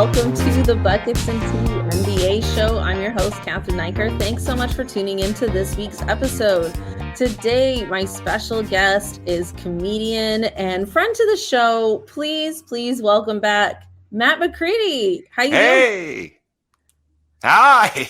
welcome to the Buckets and Tea NBA show. I'm your host, Cathryn Naiker. Thanks so much for tuning into this week's episode. Today, my special guest is comedian and friend to the show. Please welcome back Matt McCready. How you doing? Hey! Hi!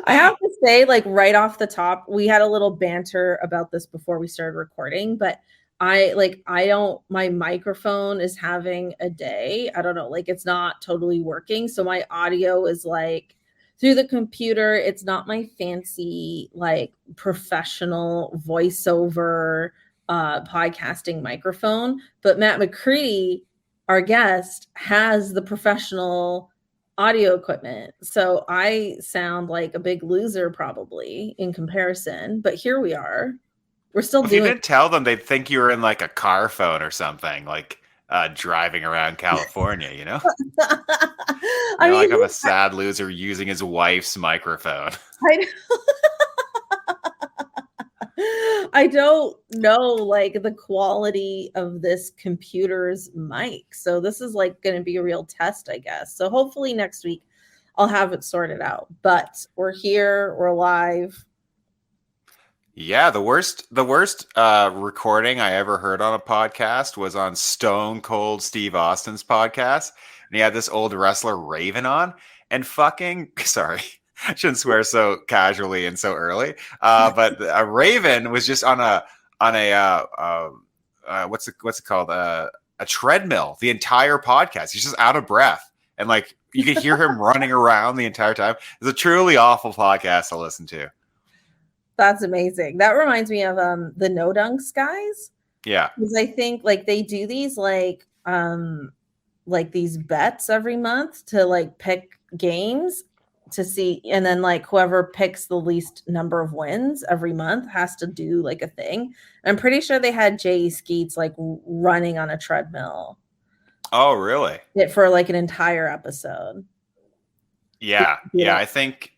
I have to say, like right off the top, we had a little banter about this before we started recording, but my microphone is having a day. I don't know, like it's not totally working. So my audio is like through the computer. It's not my fancy, like professional voiceover podcasting microphone. But Matt McCready, our guest, has the professional audio equipment. So I sound like a big loser probably in comparison. But here we are. We're still If doing. you didn't tell them, they'd think you were in like a car phone or something, like driving around California, you know? I mean, like I'm a sad loser using his wife's microphone. I don't know like the quality of this computer's mic. So this is like going to be a real test, I guess. So hopefully next week I'll have it sorted out. But we're here, we're live. Yeah, the worst recording I ever heard on a podcast was on Stone Cold Steve Austin's podcast. And he had this old wrestler Raven on and sorry, I shouldn't swear so casually and so early. But Raven was just on a what's it called? A treadmill the entire podcast. He's just out of breath. And like you could hear him running around the entire time. It's a truly awful podcast to listen to. That's amazing. That reminds me of the No Dunks guys. Yeah. Because I think like they do these like these bets every month to like pick games to see, and then like whoever picks the least number of wins every month has to do like a thing. And I'm pretty sure they had Jay Skeets like running on a treadmill. Oh, really? For like an entire episode. Yeah.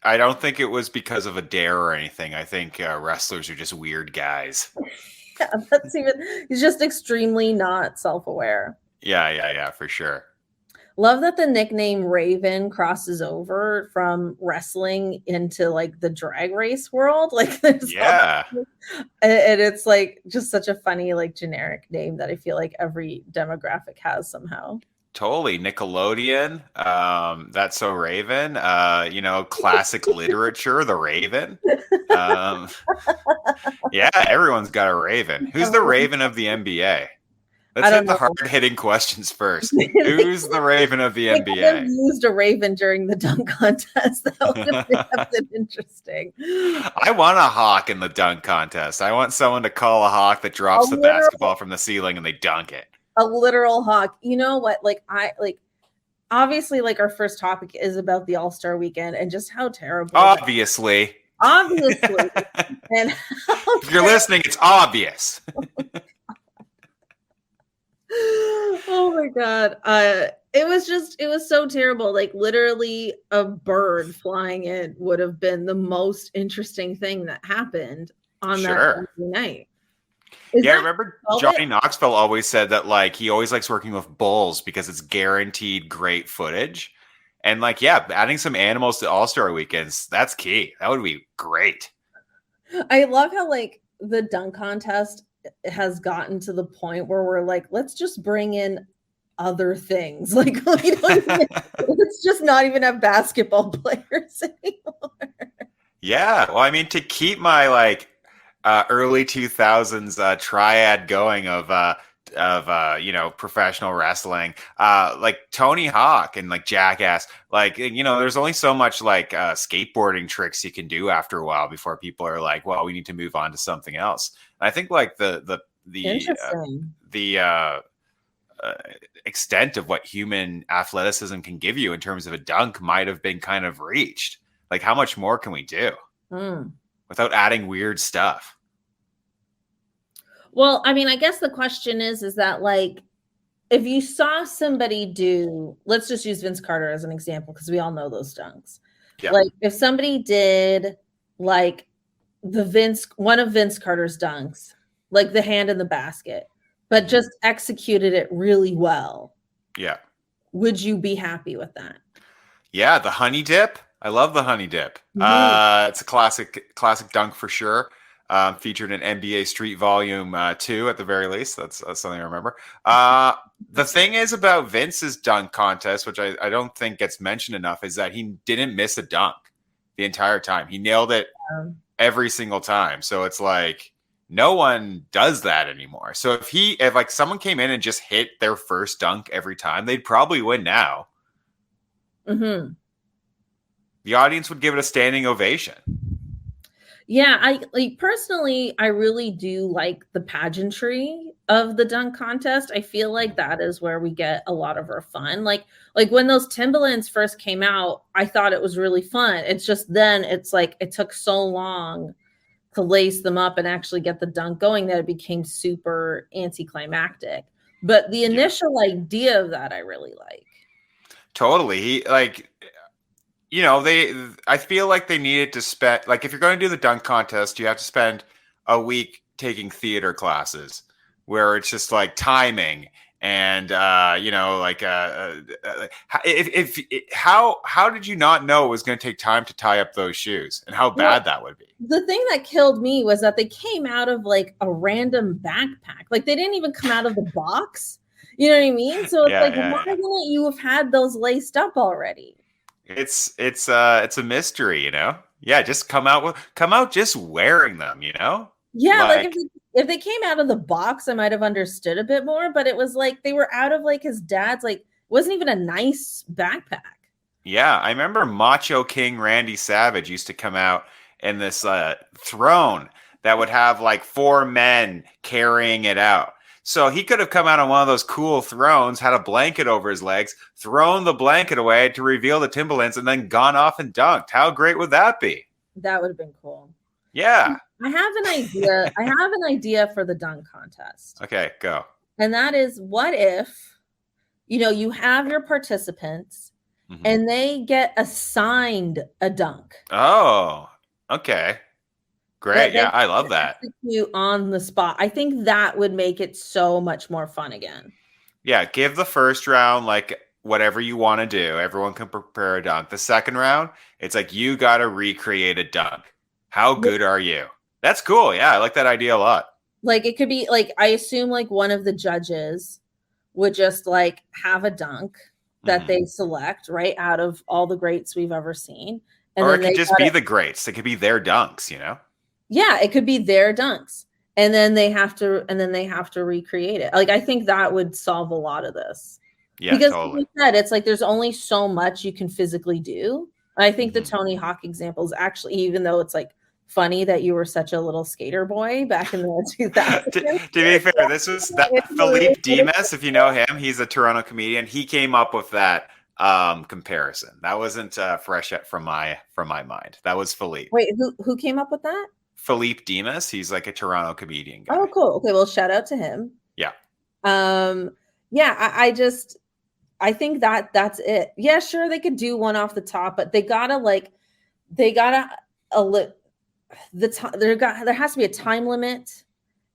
I don't think it was because of a dare or anything. I think wrestlers are just weird guys. Yeah, he's just extremely not self-aware. Yeah, for sure. Love that the nickname Raven crosses over from wrestling into like the drag race world. Like there's and it's like just such a funny like generic name that I feel like every demographic has somehow. Totally. Nickelodeon, That's So Raven, classic literature, The Raven. Yeah, everyone's got a Raven. Who's the Raven of the NBA? Let's hit the hard-hitting questions first. Who's the Raven of the NBA? I used a Raven during the dunk contest. That would have been interesting. I want a hawk in the dunk contest. I want someone to call a hawk that drops the basketball from the ceiling and they dunk it. A literal hawk. You know what? Obviously, like our first topic is about the All-Star weekend and just how terrible. Obviously. And if you're listening, it's obvious. Oh my God. It was so terrible. Like literally a bird flying in would have been the most interesting thing that happened on that night. I remember Johnny Knoxville always said that like he always likes working with bulls because it's guaranteed great footage. And like, yeah, adding some animals to All-Star weekends, that's key. That would be great. I love how like the dunk contest has gotten to the point where we're like, let's just bring in other things. Like let's just not even have basketball players anymore. Yeah. Well, I mean, to keep my like early 2000s triad going of professional wrestling, like Tony Hawk and like Jackass, like, there's only so much like skateboarding tricks you can do after a while before people are like, well, we need to move on to something else. And I think like the extent of what human athleticism can give you in terms of a dunk might have been kind of reached. Like, how much more can we do without adding weird stuff? Well, I mean, I guess the question is that like, if you saw somebody do, let's just use Vince Carter as an example, because we all know those dunks. Yeah. Like if somebody did like one of Vince Carter's dunks, like the hand in the basket, but just executed it really well. Yeah. would you be happy with that? Yeah, the honey dip. I love the honey dip. It's a classic dunk for sure. Featured in NBA Street Volume 2 at the very least. That's something I remember. The thing is about Vince's dunk contest, which I don't think gets mentioned enough, is that he didn't miss a dunk the entire time. He nailed it every single time. So it's like no one does that anymore. So if like someone came in and just hit their first dunk every time, they'd probably win now. Mm-hmm. The audience would give it a standing ovation. Yeah, I like personally, I really do like the pageantry of the dunk contest. I feel like that is where we get a lot of our fun. Like when those Timberlands first came out, I thought it was really fun. It's just then it's like it took so long to lace them up and actually get the dunk going that it became super anticlimactic. But the initial idea of that I really like. Totally. I feel like they needed to spend, like, if you're going to do the dunk contest, you have to spend a week taking theater classes where it's just like timing and, how did you not know it was going to take time to tie up those shoes and how bad that would be? The thing that killed me was that they came out of like a random backpack. Like they didn't even come out of the box. You know what I mean? So it's why wouldn't you have had those laced up already? It's a mystery, you know? Yeah, just come out just wearing them, you know? Yeah, like if they came out of the box, I might have understood a bit more, but it was like they were out of like his dad's, like, wasn't even a nice backpack. Yeah, I remember Macho King Randy Savage used to come out in this throne that would have like 4 men carrying it out. So he could have come out on one of those cool thrones, had a blanket over his legs, thrown the blanket away to reveal the Timberlands, and then gone off and dunked. How great would that be? That would have been cool. Yeah. I have an idea. I have an idea for the dunk contest. Okay, go. And that is, what if, you have your participants and they get assigned a dunk. Oh, okay. Great. Yeah, I love that. You on the spot. I think that would make it so much more fun again. Yeah, give the first round like whatever you want to do. Everyone can prepare a dunk. The second round, it's like you got to recreate a dunk. How good are you? That's cool. Yeah, I like that idea a lot. Like it could be like, I assume like one of the judges would just like have a dunk that they select right out of all the greats we've ever seen. And or it could just be the greats. It could be their dunks, you know? Yeah, it could be their dunks. And then they have to recreate it. Like I think that would solve a lot of this. Yeah, because totally. like you said, it's like there's only so much you can physically do. I think the Tony Hawk example is actually, even though it's like funny that you were such a little skater boy back in the 2000s. to be fair, this was that Philippe Dimas, if you know him, he's a Toronto comedian. He came up with that comparison. That wasn't fresh from my mind. That was Philippe. Wait, who came up with that? Philippe Dimas. He's like a Toronto comedian guy. Oh, cool. Okay, well, shout out to him. Yeah. I think that's it. Yeah, sure, they could do one off the top, but there has to be a time limit,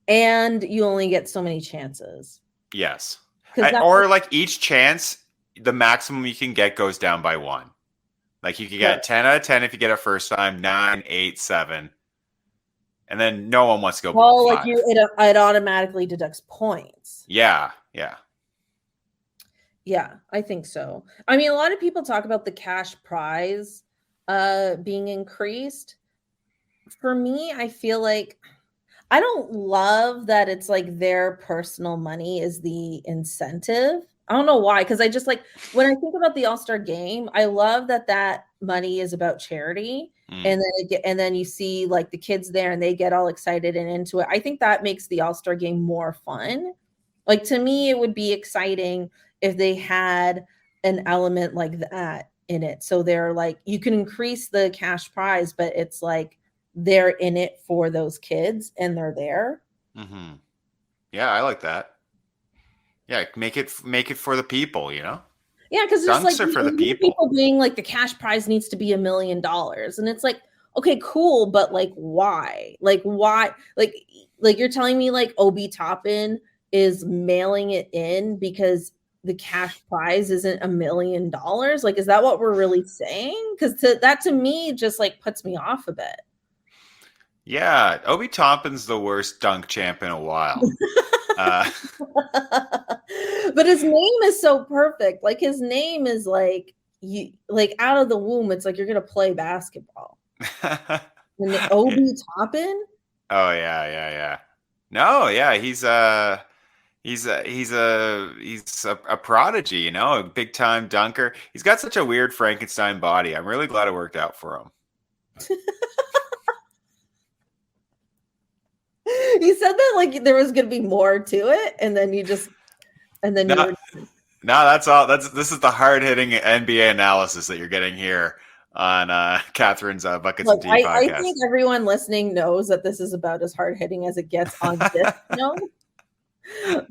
and you only get so many chances. Yes. Or like each chance, the maximum you can get goes down by 1. Like you can get 10 out of 10 if you get it first time, 9, 8, 7. And then no one wants to go. Well, like it automatically deducts points. Yeah. Yeah, I think so. I mean, a lot of people talk about the cash prize being increased. For me, I feel like I don't love that it's like their personal money is the incentive. I don't know why, because I just like when I think about the All-Star game, I love that money is about charity. And then you see like the kids there and they get all excited and into it. I think that makes the All-Star game more fun. Like to me, it would be exciting if they had an element like that in it. So they're like, you can increase the cash prize, but it's like they're in it for those kids and they're there. Mm-hmm. Yeah, I like that. Yeah, make it for the people, you know? Yeah, because just like for the people being like the cash prize needs to be $1 million, and it's like, okay, cool, but like why? Like you're telling me like Obi Toppin is mailing it in because the cash prize isn't $1 million? Like, is that what we're really saying? Because that to me just like puts me off a bit. Yeah, Obi Toppin's the worst dunk champ in a while. But his name is so perfect. Like his name is like you like out of the womb. It's like you're gonna play basketball. And Obi Toppin. Oh yeah. No, yeah, he's a prodigy, you know, a big time dunker. He's got such a weird Frankenstein body. I'm really glad it worked out for him. He said that like there was gonna be more to it, and then you were. No, that's all. This is the hard hitting NBA analysis that you're getting here on Cathryn's Buckets and Tea podcast. I think everyone listening knows that this is about as hard hitting as it gets on this show.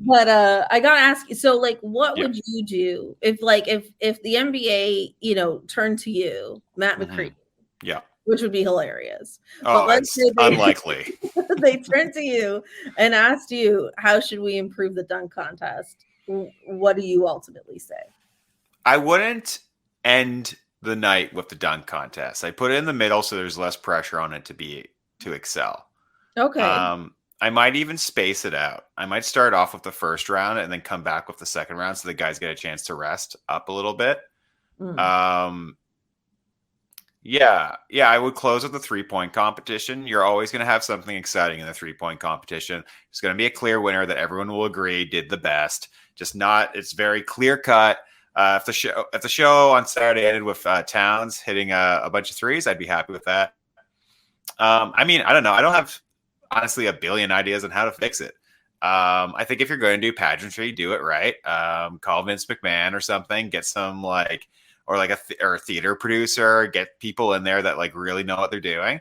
But I gotta ask you, so like what would you do if the NBA, you know, turned to you, Matt McCready? Yeah. Which would be hilarious. Oh, but it's unlikely. They turned to you and asked you, how should we improve the dunk contest? What do you ultimately say? I wouldn't end the night with the dunk contest. I put it in the middle so there's less pressure on it to excel. Okay. I might even space it out. I might start off with the first round and then come back with the second round so the guys get a chance to rest up a little bit. Yeah, I would close with the 3-point competition. You're always going to have something exciting in the 3-point competition. There's going to be a clear winner that everyone will agree did the best. It's very clear cut. If the show on Saturday ended with Towns hitting a bunch of threes, I'd be happy with that. I mean, I don't know. I don't have honestly a billion ideas on how to fix it. I think if you're going to do pageantry, do it right. Call Vince McMahon or something. Get some or a theater producer, get people in there that like really know what they're doing.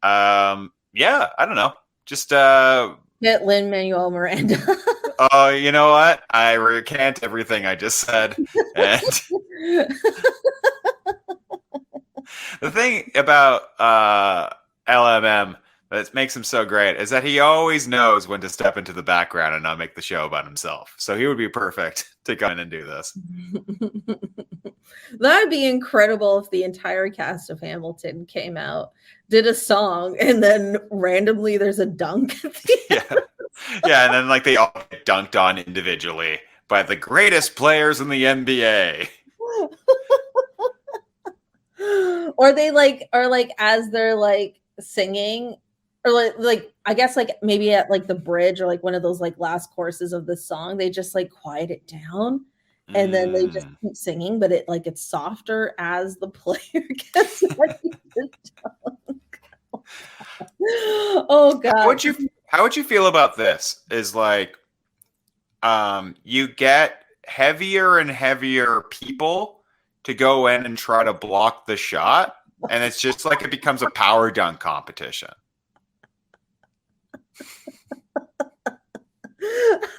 Yeah, I don't know. Just get Lin-Manuel Miranda. Oh, you know what? I recant everything I just said. And the thing about LMM that makes him so great is that he always knows when to step into the background and not make the show about himself. So he would be perfect to come in and do this. That'd be incredible if the entire cast of Hamilton came out, did a song, and then randomly there's a dunk. Yeah, and then like they all get dunked on individually by the greatest players in the NBA. or as they're like singing, or like I guess like maybe at like the bridge or like one of those like last courses of the song, they just like quiet it down. And then they just keep singing, but it's softer as the player gets ready to dunk. Oh God. How would you feel about this? Is like you get heavier and heavier people to go in and try to block the shot, and it's just like it becomes a power dunk competition.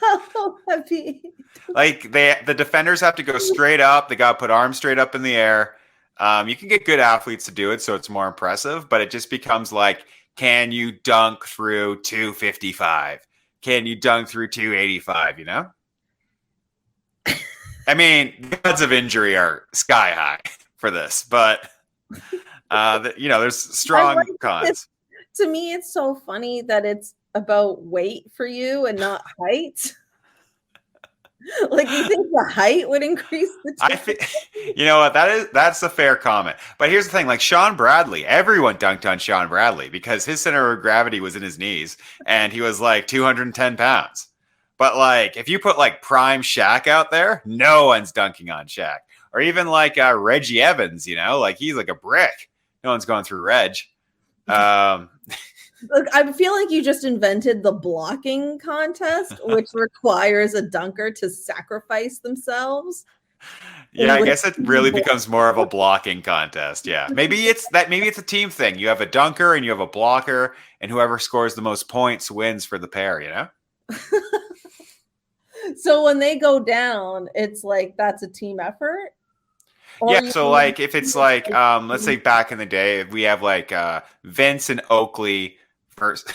How heavy. Like the defenders have to go straight up. They got to put arms straight up in the air. You can get good athletes to do it, so it's more impressive. But it just becomes like, can you dunk through 255? Can you dunk through 285? You know. I mean, the odds of injury are sky high for this, but there's strong cons. To me, it's so funny that it's about weight for you and not height. Like, you think the height would increase the I think, you know what, that's a fair comment. But here's the thing, like Sean Bradley, everyone dunked on Sean Bradley because his center of gravity was in his knees and he was like 210 pounds. But like, if you put like prime Shaq out there, no one's dunking on Shaq. Or even like Reggie Evans, you know, like he's like a brick. No one's going through Reg. Look, I feel like you just invented the blocking contest, which requires a dunker to sacrifice themselves. Yeah, I guess it really becomes more of a blocking contest. Yeah, maybe it's a team thing. You have a dunker and you have a blocker, and whoever scores the most points wins for the pair. You know. So when they go down, it's like that's a team effort. Yeah, so like if it's like let's say back in the day, we have like Vince and Oakley first,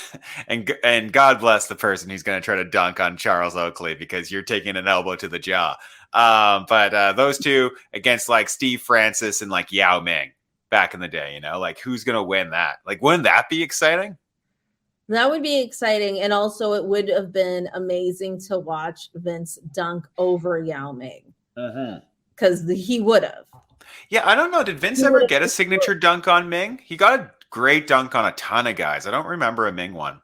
and God bless the person who's going to try to dunk on Charles Oakley because you're taking an elbow to the jaw. But those two against like Steve Francis and like Yao Ming back in the day, you know, like who's gonna win that? Like, wouldn't that be exciting? That would be exciting. And also it would have been amazing to watch Vince dunk over Yao Ming. Because he would have. Yeah, I don't know. Did Vince ever get a signature dunk on Ming? He got a great dunk on a ton of guys. I don't remember a Ming one.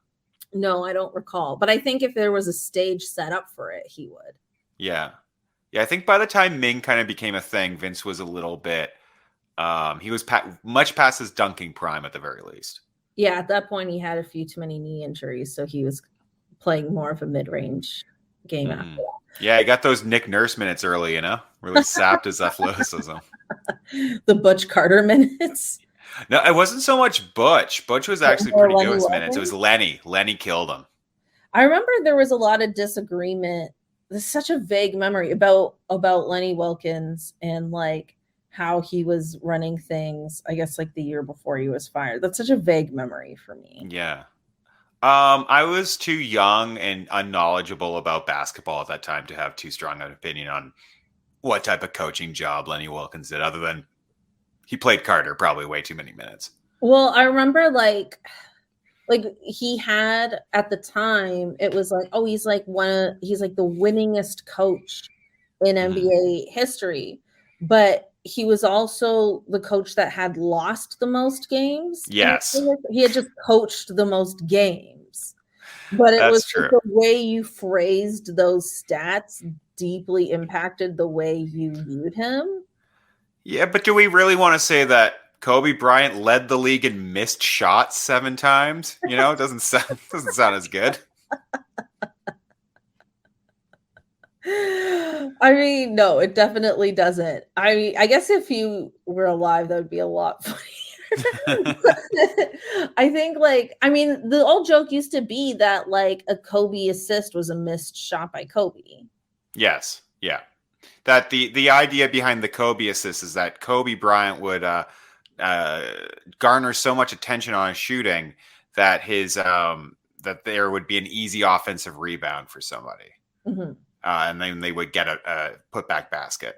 No, I don't recall. But I think if there was a stage set up for it, he would. Yeah. Yeah, I think by the time Ming kind of became a thing, Vince was a little bit, he was much past his dunking prime at the very least. Yeah, at that point, he had a few too many knee injuries, so he was playing more of a mid-range game after that. Yeah, he got those Nick Nurse minutes early, you know? Really sapped his athleticism. The Butch Carter minutes. No, it wasn't so much Butch. Butch was actually pretty good with his minutes. It was Lenny. Lenny killed him. I remember there was a lot of disagreement. There's such a vague memory about Lenny Wilkins and like how he was running things, I guess like the year before he was fired. That's such a vague memory for me. Yeah. I was too young and unknowledgeable about basketball at that time to have too strong an opinion on what type of coaching job Lenny Wilkins did, other than he played Carter probably way too many minutes. Well, I remember like he had at the time, it was like, oh, he's like the winningest coach in NBA history. But he was also the coach that had lost the most games. Yes. He had just coached the most games. But it was the way you phrased those stats deeply impacted the way you viewed him. Yeah, but do we really want to say that Kobe Bryant led the league in missed shots 7 times? You know, it doesn't sound as good. I mean, no, it definitely doesn't. I mean, I guess if you were alive, that would be a lot funnier. I think, like, I mean, the old joke used to be that, like, a Kobe assist was a missed shot by Kobe. Yes, yeah. That the idea behind the Kobe assist is that Kobe Bryant would garner so much attention on his shooting that that there would be an easy offensive rebound for somebody. And then they would get a putback basket.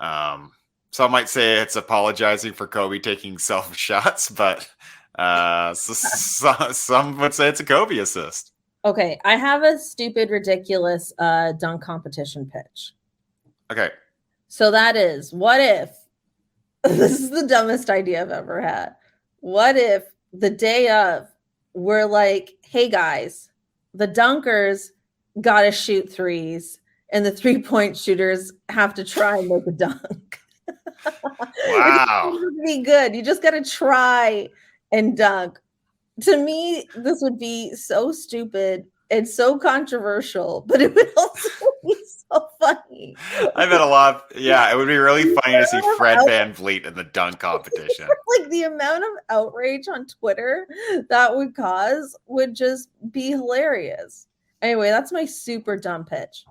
Some might say it's apologizing for Kobe taking selfish shots, but some would say it's a Kobe assist. Okay, I have a stupid, ridiculous dunk competition pitch. Okay. So that is, what if, this is the dumbest idea I've ever had. What if the day of, we're like, hey guys, the dunkers got to shoot threes and the 3-point shooters have to try and make a dunk. Wow. It would be good. You just got to try and dunk. To me, this would be so stupid and so controversial, but it would also be so funny. I bet a lot. Yeah, it would be really funny to see Fred VanVleet in the dunk competition. Like the amount of outrage on Twitter that would cause would just be hilarious. Anyway, that's my super dumb pitch.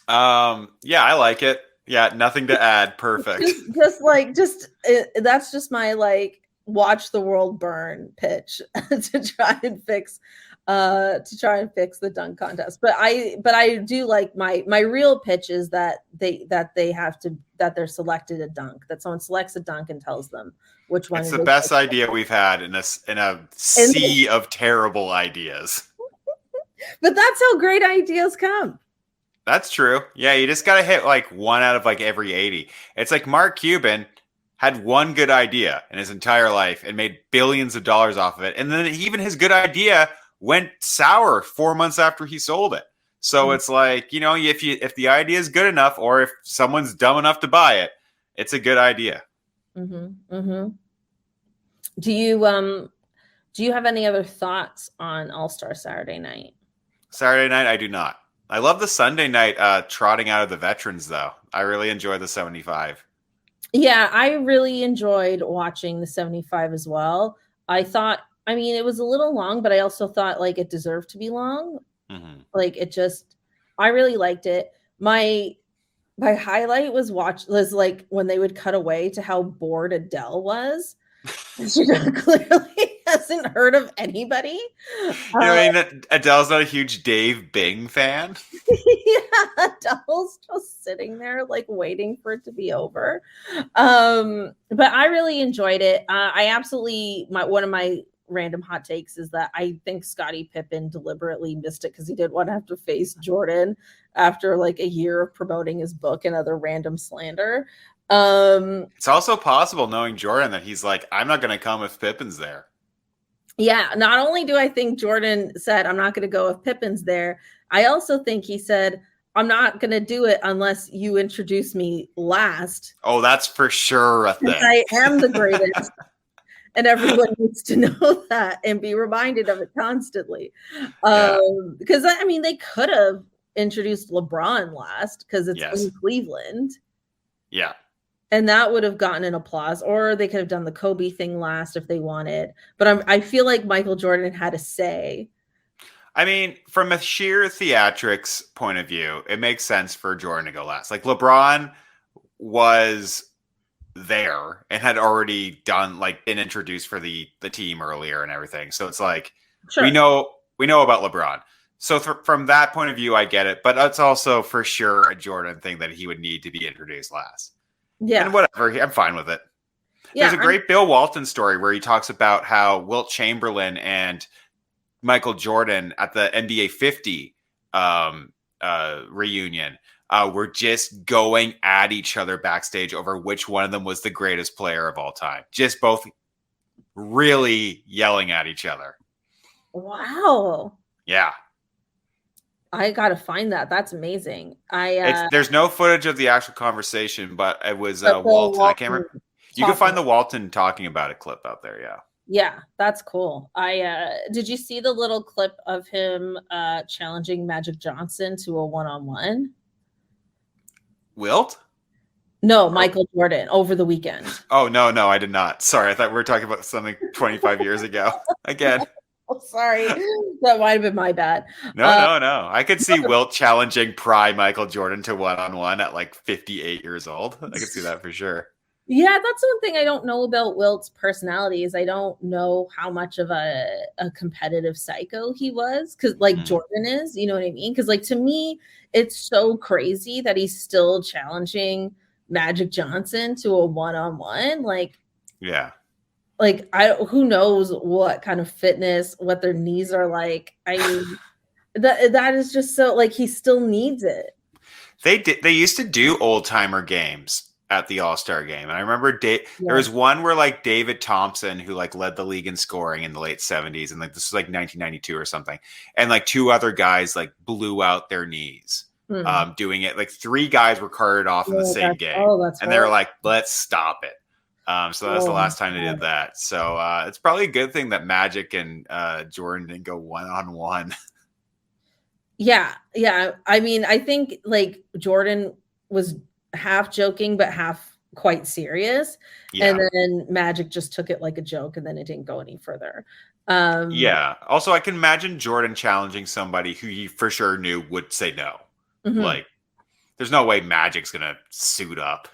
Yeah, I like it. Yeah, nothing to add. Perfect. That's just my like watch the world burn pitch to try and fix the dunk contest. But I do like my real pitch is that they're selected a dunk, that someone selects a dunk and tells them which one. It's the best idea we've had in a sea of terrible ideas. But that's how great ideas come. That's true. Yeah, you just got to hit like 1 out of like every 80. It's like Mark Cuban had one good idea in his entire life and made billions of dollars off of it. And then even his good idea went sour 4 months after he sold it. So it's like, you know, if the idea is good enough, or if someone's dumb enough to buy it, it's a good idea. Do you have any other thoughts on All-Star Saturday night? Saturday night, I do not. I love the Sunday night trotting out of the veterans, though. I really enjoy the 75. Yeah, I really enjoyed watching the 75 as well. I mean, it was a little long, but I also thought like it deserved to be long. Like I really liked it. My highlight was like when they would cut away to how bored Adele was. Clearly hasn't heard of anybody. You know what I mean? Adele's not a huge Dave Bing fan. Yeah, Adele's just sitting there like waiting for it to be over. But I really enjoyed it. I absolutely one of my random hot takes is that I think Scottie Pippen deliberately missed it because he didn't want to have to face Jordan after like a year of promoting his book and other random slander. It's also possible, knowing Jordan, that he's like, I'm not going to come if Pippen's there. Yeah, not only do I think Jordan said, I'm not going to go if Pippen's there, I also think he said, I'm not going to do it unless you introduce me last. Oh, that's for sure a thing. I am the greatest. And everyone needs to know that and be reminded of it constantly. Because, I mean, they could have introduced LeBron last because it's in Cleveland. Yeah. And that would have gotten an applause, or they could have done the Kobe thing last if they wanted. But I feel like Michael Jordan had a say. I mean, from a sheer theatrics point of view, it makes sense for Jordan to go last. Like, LeBron was there and had already been introduced for the team earlier and everything. So it's like, we know about LeBron. So from that point of view, I get it. But that's also for sure a Jordan thing that he would need to be introduced last. Yeah. And whatever. I'm fine with it. Yeah, there's a great Bill Walton story where he talks about how Wilt Chamberlain and Michael Jordan at the NBA 50 reunion were just going at each other backstage over which one of them was the greatest player of all time. Just both really yelling at each other. Wow. Yeah. I gotta find that. That's amazing. There's no footage of the actual conversation, but it was Walton. I can't remember. You can find the Walton talking about it clip out there. Yeah. Yeah, that's cool. Did you see the little clip of him challenging Magic Johnson to a one-on-one? Wilt? No, Michael Jordan over the weekend. Oh, no, I did not. Sorry, I thought we were talking about something 25 years ago. Again. Oh, sorry. That might have been my bad. No. I could see Wilt challenging prime Michael Jordan to one-on-one at like 58 years old. I could see that for sure. Yeah, that's one thing I don't know about Wilt's personality is I don't know how much of a competitive psycho he was, because Jordan is, you know what I mean? Because to me, it's so crazy that he's still challenging Magic Johnson to a one-on-one. Yeah. Who knows what kind of fitness, what their knees are like. I mean, that is just so he still needs it. They used to do old timer games at the All-Star game. And I remember there was one where David Thompson, who led the league in scoring in the late 70s. And this was 1992 or something. And two other guys blew out their knees doing it. Three guys were carted off in the same game. And they were like, let's stop it. So that's the last time they did that. So it's probably a good thing that Magic and Jordan didn't go one-on-one. Yeah. I mean, I think Jordan was half joking, but half quite serious. Yeah. And then Magic just took it like a joke, and then it didn't go any further. Yeah. Also, I can imagine Jordan challenging somebody who he for sure knew would say no. Mm-hmm. There's no way Magic's going to suit up.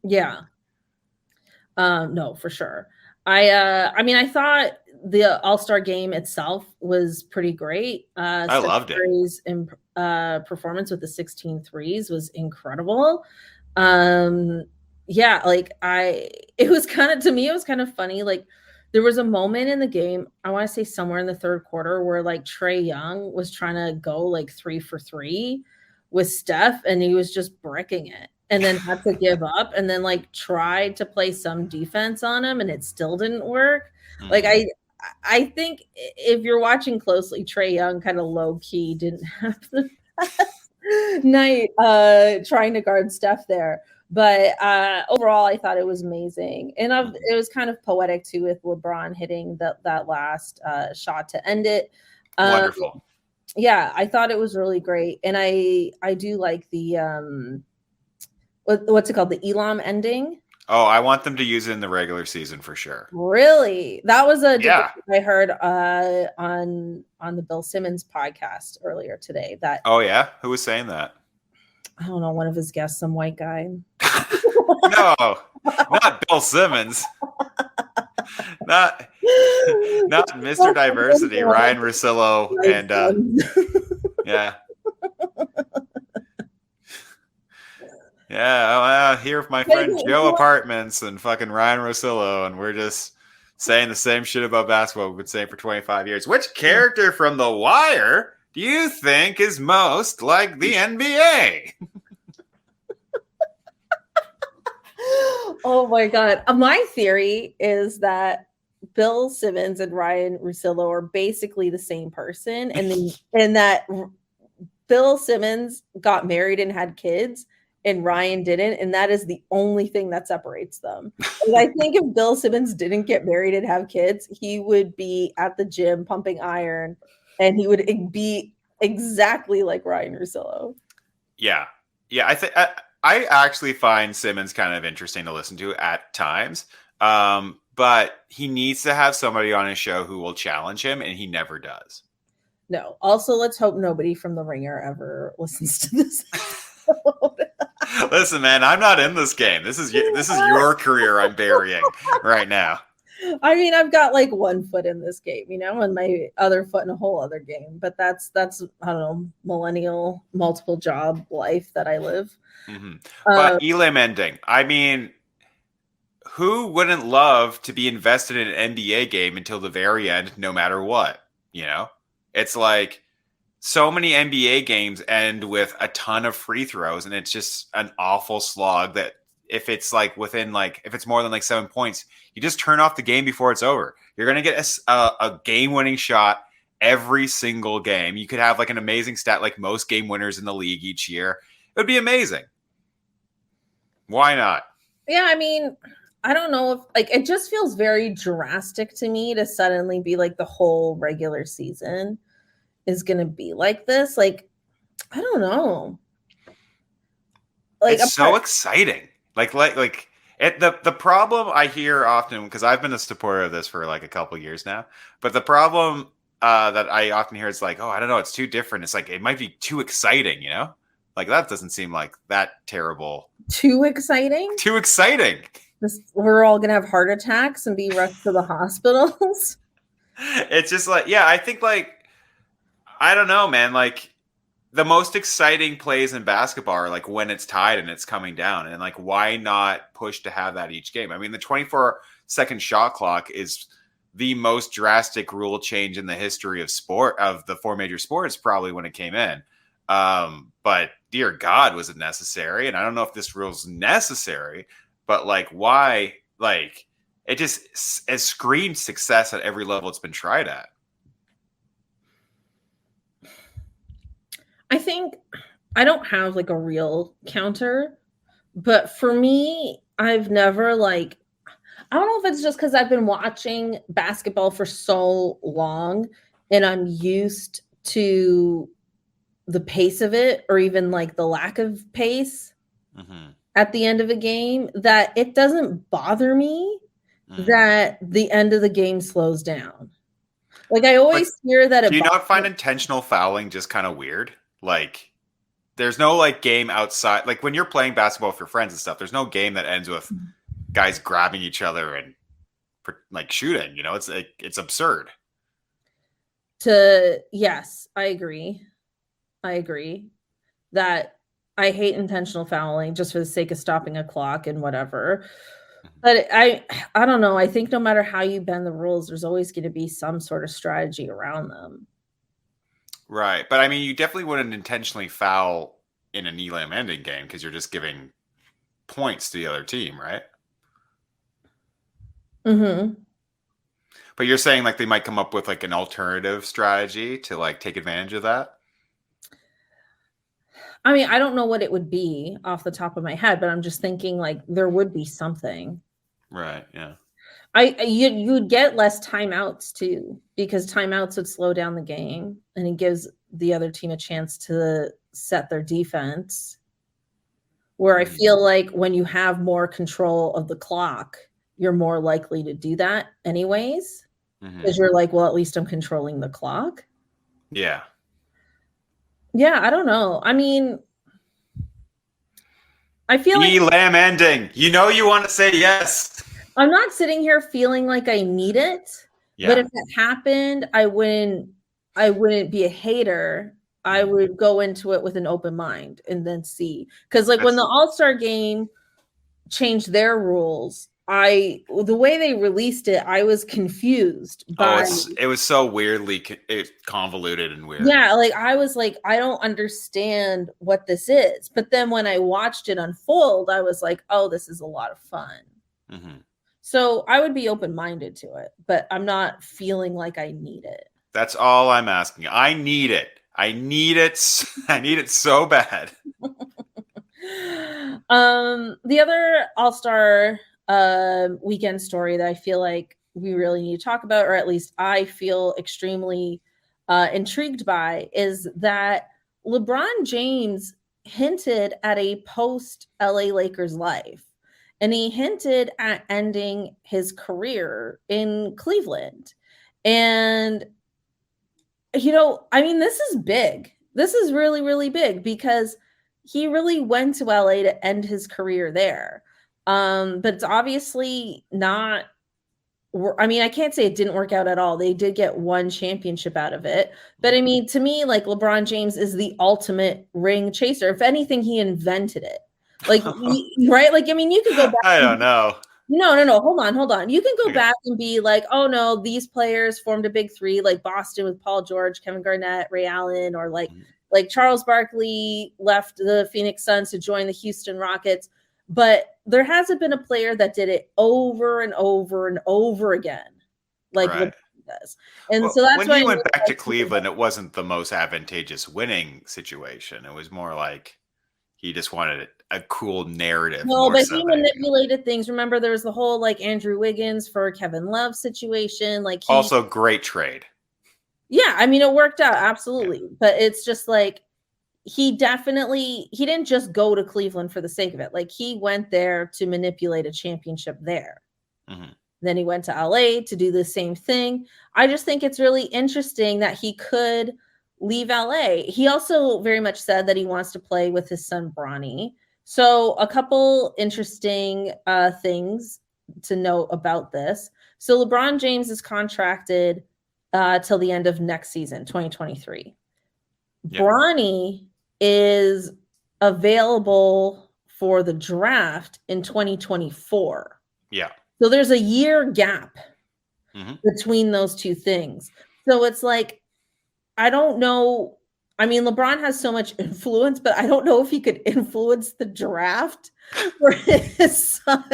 Yeah. No, for sure. I mean, I thought the All-Star game itself was pretty great. I loved it. Performance with the 16 threes was incredible. It was kind of funny. There was a moment in the game, I want to say somewhere in the third quarter, where Trae Young was trying to go 3 for 3 with Steph, and he was just bricking it. And then had to give up, and then tried to play some defense on him, and it still didn't work. Mm-hmm. I think if you're watching closely, Trae Young kind of low key didn't have the best night trying to guard Steph there. But overall, I thought it was amazing, and it was kind of poetic too, with LeBron hitting that last shot to end it. Wonderful. Yeah, I thought it was really great, and I do like the. What's it called? The Elam ending. Oh, I want them to use it in the regular season for sure. Really? That was a debate I heard on the Bill Simmons podcast earlier today. Oh yeah, who was saying that? I don't know. One of his guests, some white guy. No, not Bill Simmons. Not Mr. Diversity, Ryan Russillo, and yeah. Yeah, here with my friend Joe Apartments and fucking Ryan Russillo, and we're just saying the same shit about basketball we've been saying for 25 years. Which character from The Wire do you think is most like the NBA? Oh my God. My theory is that Bill Simmons and Ryan Russillo are basically the same person, and that Bill Simmons got married and had kids and Ryan didn't, and that is the only thing that separates them. And I think if Bill Simmons didn't get married and have kids, he would be at the gym pumping iron, and he would be exactly like Ryan Russillo. Yeah. I actually find Simmons kind of interesting to listen to at times. But he needs to have somebody on his show who will challenge him, and he never does. No. Also, let's hope nobody from The Ringer ever listens to this. Listen, man, I'm not in this game. This is your career I'm burying right now. I mean, I've got like one foot in this game, and my other foot in a whole other game. But that's I don't know, millennial multiple job life that I live. Mm-hmm. But Elam ending. I mean, who wouldn't love to be invested in an NBA game until the very end, no matter what? It's like so many NBA games end with a ton of free throws, and it's just an awful slog that if it's like if it's more than like 7 points, you just turn off the game before it's over. You're going to get a game-winning shot every single game. You could have like an amazing stat like most game winners in the league each year. It would be amazing. Why not? Yeah, I mean, I don't know if it just feels very drastic to me to suddenly be like the whole regular season is going to be like this. Like, I don't know. It's so exciting. The problem I hear often, because I've been a supporter of this for like a couple years now, but the problem that I often hear is like, oh, I don't know, it's too different. It's like, it might be too exciting, Like, that doesn't seem like that terrible. Too exciting? Too exciting. We're all going to have heart attacks and be rushed to the hospitals. It's just like, yeah, I think like, I don't know, man. Like, the most exciting plays in basketball are like when it's tied and it's coming down. And like, why not push to have that each game? I mean, the 24-second shot clock is the most drastic rule change in the history of the four major sports, probably when it came in. But dear God, was it necessary? And I don't know if this rule's necessary, but like, why? Like, it just has screamed success at every level it's been tried at. I think I don't have like a real counter, but for me, I've never I don't know if it's just because I've been watching basketball for so long and I'm used to the pace of it, or even like the lack of pace at the end of a game, that it doesn't bother me that the end of the game slows down. Like, I always hear that. Do you not find intentional fouling just kind of weird? Like, there's no like game outside. Like, when you're playing basketball with your friends and stuff, there's no game that ends with guys grabbing each other and like shooting. It's like, it's absurd. Yes, I agree that I hate intentional fouling just for the sake of stopping a clock and whatever. But I don't know. I think no matter how you bend the rules, there's always going to be some sort of strategy around them. Right. But I mean, you definitely wouldn't intentionally foul in an Elam ending game because you're just giving points to the other team, right? Mm-hmm. But you're saying like they might come up with like an alternative strategy to like take advantage of that? I mean, I don't know what it would be off the top of my head, but I'm just thinking like there would be something. Right. Yeah. You'd get less timeouts too, because timeouts would slow down the game and it gives the other team a chance to set their defense. Where I feel like when you have more control of the clock, you're more likely to do that anyways. Because you're like, well, at least I'm controlling the clock. Yeah. Yeah, I don't know. I mean, I feel like Elam ending. You want to say yes. I'm not sitting here feeling like I need it, But Yeah. if it happened, I wouldn't be a hater. I Mhm. would go into it with an open mind and then see. Because like when That's the All-Star game changed their rules, the way they released it, I was confused by it was so weirdly convoluted and weird. yeah, like I was like, I don't understand what this is. But then when I watched it unfold, I was like, oh, this is a lot of fun. Mhm. So I would be open-minded to it, but I'm not feeling like I need it. That's all I'm asking. I need it. I need it. I need it so bad. The other All-Star weekend story that I feel like we really need to talk about, or at least I feel extremely intrigued by, is that LeBron James hinted at a post LA Lakers life. And he hinted at ending his career in Cleveland. And I mean, this is big. This is really, really big because he really went to LA to end his career there. But it's obviously not. I mean, I can't say it didn't work out at all. They did get one championship out of it. But I mean, to me, like LeBron James is the ultimate ring chaser. If anything, he invented it. Like, right? Like, I mean, you could go back. I don't know. No. Hold on. You can go Okay. back and be like, oh no, these players formed a big three, like Boston with Paul George, Kevin Garnett, Ray Allen, or like Charles Barkley left the Phoenix Suns to join the Houston Rockets. But there hasn't been a player that did it over and over and over again, like Right. LeBron does. And Well, so that's when why he I went really back to like Cleveland, it wasn't the most advantageous winning situation. It was more like he just wanted a cool narrative no, more but so he than anything else. manipulated things. Remember, there was the whole like Andrew Wiggins for Kevin Love situation. Like Also, great trade. yeah, I mean, it worked out Yeah. absolutely, but it's just like he didn't just go to Cleveland for the sake of it. Like he went there to manipulate a championship there. Mm-hmm. Then he went to LA to do the same thing. I just think it's really interesting that he could leave LA. He also very much said that he wants to play with his son Bronny. So a couple interesting things to note about this. So LeBron James is contracted till the end of next season, 2023. Yeah. Bronny is available for the draft in 2024. Yeah. So there's a year gap Mm-hmm. between those two things. So it's like, I don't know. I mean, LeBron has so much influence, but I don't know if he could influence the draft for his son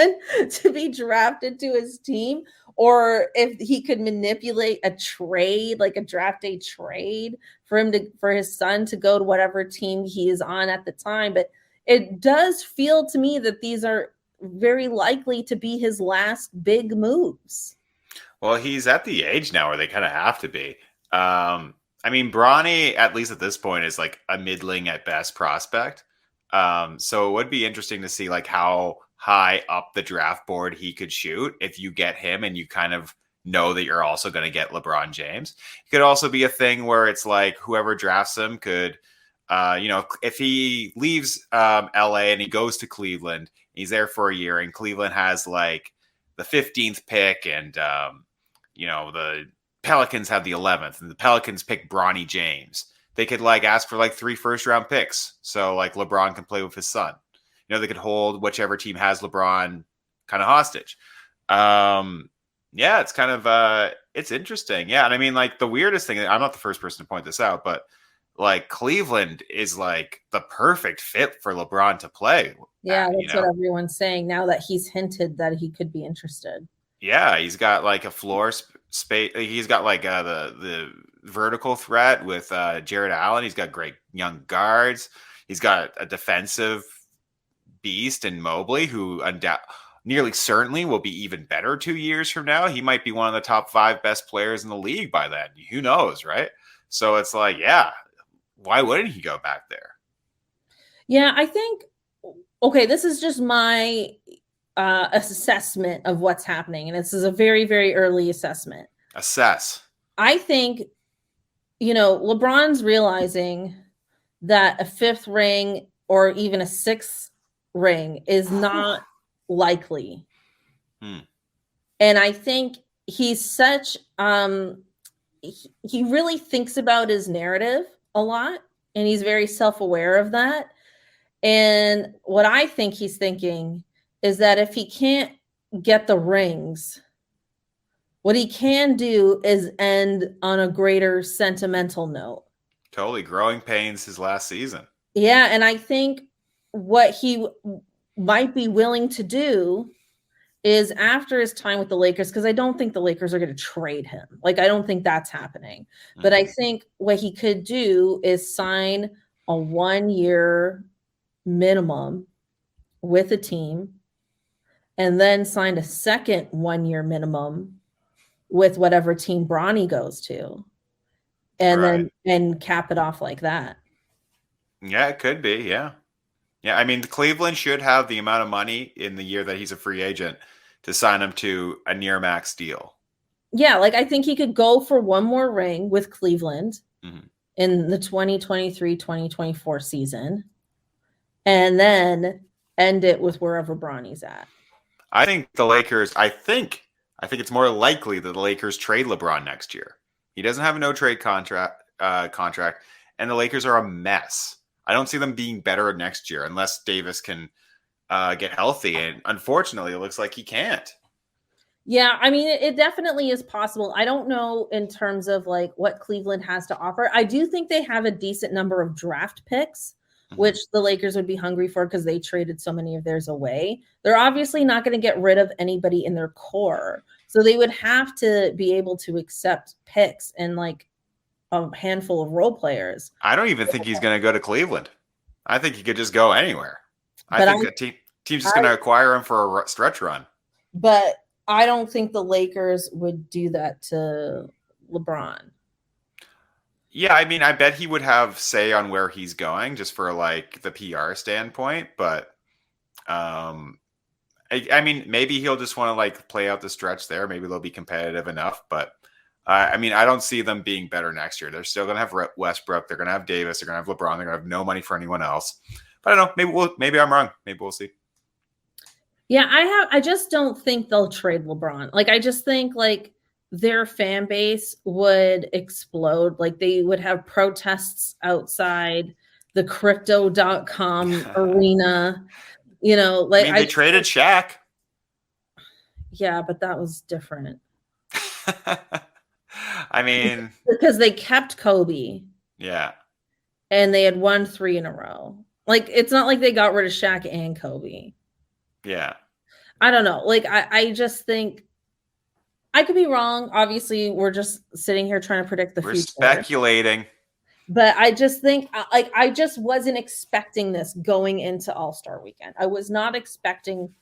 to be drafted to his team, or if he could manipulate a trade, like a draft day trade for his son to go to whatever team he is on at the time. But it does feel to me that these are very likely to be his last big moves. Well, he's at the age now where they kind of have to be. I mean, Bronny, at least at this point, is like a middling at best prospect. So it would be interesting to see like how high up the draft board he could shoot if you get him and you kind of know that you're also going to get LeBron James. It could also be a thing where it's like whoever drafts him could, if he leaves LA and he goes to Cleveland, he's there for a year, and Cleveland has like the 15th pick and the Pelicans have the 11th, and the Pelicans pick Bronny James. They could like ask for like 3 first-round picks, so like LeBron can play with his son. They could hold whichever team has LeBron kind of hostage. Yeah, it's kind of it's interesting. Yeah, and I mean, like the weirdest thing. I'm not the first person to point this out, but like Cleveland is like the perfect fit for LeBron to play. Yeah, that's what everyone's saying now that he's hinted that he could be interested. Yeah, he's got like a floor space. He's got like the vertical threat with Jared Allen. He's got great young guards. He's got a defensive beast in Mobley, who nearly certainly will be even better 2 years from now. He might be one of the top 5 best players in the league by then. Who knows, right? So it's like, yeah, why wouldn't he go back there? Yeah, I think, okay, this is just my assessment of what's happening. And this is a very, very early assessment. Assess. I think, LeBron's realizing that a 5th ring or even a 6th ring is not likely. And I think he's such he really thinks about his narrative a lot, and he's very self-aware of that. And what I think he's thinking is that if he can't get the rings, what he can do is end on a greater sentimental note. Totally. Growing pains his last season. Yeah, and I think what he might be willing to do is after his time with the Lakers, because I don't think the Lakers are going to trade him. Like, I don't think that's happening. But I think what he could do is sign a 1-year minimum with a team and then sign a second 1-year minimum with whatever team Bronny goes to, and Right. then cap it off like that. Yeah, it could be. Yeah. Yeah. I mean, Cleveland should have the amount of money in the year that he's a free agent to sign him to a near max deal. Yeah, like I think he could go for one more ring with Cleveland in the 2023-2024 season, and then end it with wherever Bronny's at. I think the Lakers, I think it's more likely that the Lakers trade LeBron next year. He doesn't have a no trade contract, and the Lakers are a mess. I don't see them being better next year unless Davis can get healthy, and unfortunately, it looks like he can't. Yeah, I mean, it definitely is possible. I don't know in terms of like what Cleveland has to offer. I do think they have a decent number of draft picks, which the Lakers would be hungry for because they traded so many of theirs away. They're obviously not going to get rid of anybody in their core. So they would have to be able to accept picks and like a handful of role players. I don't even think he's going to go to Cleveland. I think he could just go anywhere. I think a team's just going to acquire him for a stretch run. But I don't think the Lakers would do that to LeBron. Yeah, I mean, I bet he would have say on where he's going just for like the PR standpoint. But I mean, maybe he'll just want to like play out the stretch there. Maybe they'll be competitive enough. But I mean, I don't see them being better next year. They're still going to have Westbrook. They're going to have Davis. They're going to have LeBron. They're going to have no money for anyone else. But I don't know. Maybe I'm wrong. Maybe we'll see. Yeah, I just don't think they'll trade LeBron. Like, I just think like their fan base would explode. Like they would have protests outside the crypto.com arena. You know, like I mean, they traded Shaq. Yeah, but that was different. I mean, because they kept Kobe. Yeah. And they had won 3 in a row. Like, it's not like they got rid of Shaq and Kobe. Yeah. I don't know. Like, I just think I could be wrong. Obviously, we're just sitting here trying to predict the future. We're speculating. But I just think, like, I just wasn't expecting this going into All-Star Weekend. I was not expecting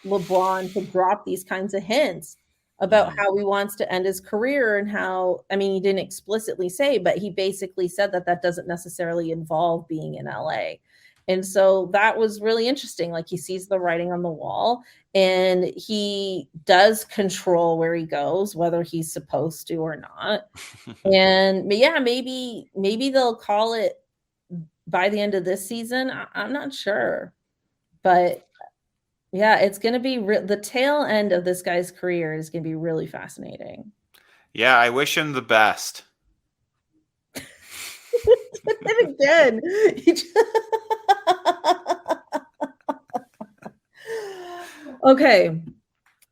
LeBron to drop these kinds of hints about how he wants to end his career and how, I mean, he didn't explicitly say, but he basically said that that doesn't necessarily involve being in LA. And so that was really interesting. Like, he sees the writing on the wall and he does control where he goes, whether he's supposed to or not. And yeah, maybe they'll call it by the end of this season. I'm not sure, but yeah, it's going to be the tail end of this guy's career is going to be really fascinating. Yeah, I wish him the best. And again, okay.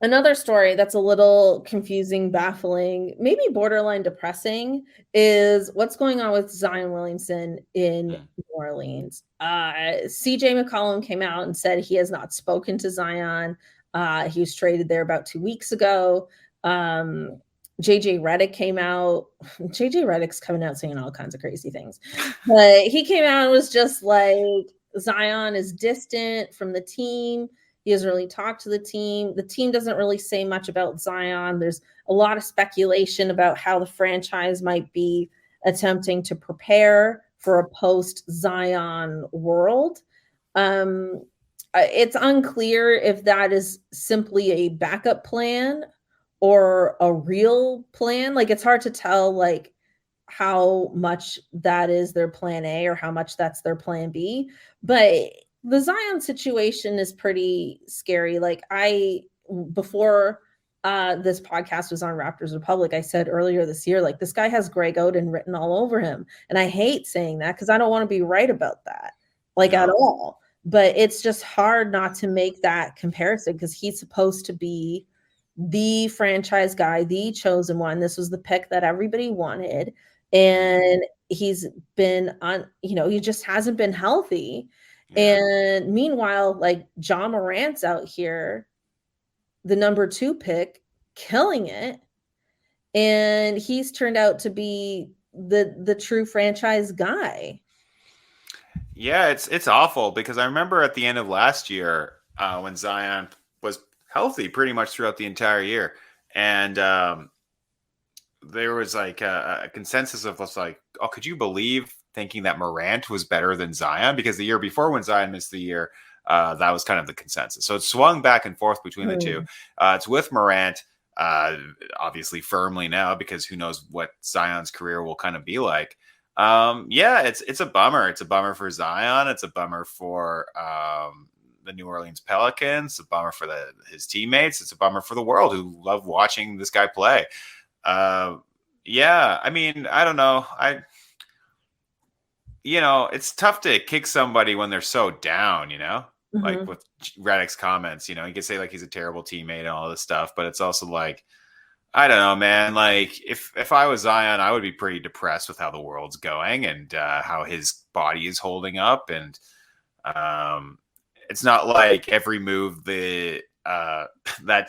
Another story that's a little confusing, baffling, maybe borderline depressing is what's going on with Zion Williamson in New Orleans. CJ McCollum came out and said he has not spoken to Zion. He was traded there about 2 weeks ago. JJ Redick came out. JJ Redick's coming out saying all kinds of crazy things. But he came out and was just like, Zion is distant from the team. He hasn't really talked to the team. The team doesn't really say much about Zion. There's a lot of speculation about how the franchise might be attempting to prepare for a post-Zion world. It's unclear if that is simply a backup plan or a real plan. Like, it's hard to tell, like, how much that is their plan A or how much that's their plan B. But the Zion situation is pretty scary. Like, before this podcast was on Raptors Republic. I said earlier this year, like, this guy has Greg Oden written all over him. And I hate saying that because I don't want to be right about that, like, at all. But it's just hard not to make that comparison because he's supposed to be the franchise guy, the chosen one. This was the pick that everybody wanted. And he's been on, he just hasn't been healthy. Yeah. And meanwhile, like, Ja Morant's out here, the number 2 pick, killing it. And he's turned out to be the true franchise guy. Yeah, it's awful because I remember at the end of last year when Zion was healthy pretty much throughout the entire year, and there was like a consensus of us like, oh, could you believe thinking that Morant was better than Zion? Because the year before when Zion missed the year, that was kind of the consensus. So it swung back and forth between the two. It's with Morant, obviously firmly now because who knows what Zion's career will kind of be like. Yeah, it's a bummer. It's a bummer for Zion. It's a bummer for the New Orleans Pelicans. It's a bummer for his teammates. It's a bummer for the world who love watching this guy play. Yeah, I mean, I don't know. It's tough to kick somebody when they're so down, like with Radek's comments, he could say like he's a terrible teammate and all this stuff, but it's also like, I don't know, man. Like if I was Zion, I would be pretty depressed with how the world's going and how his body is holding up. And it's not like every move that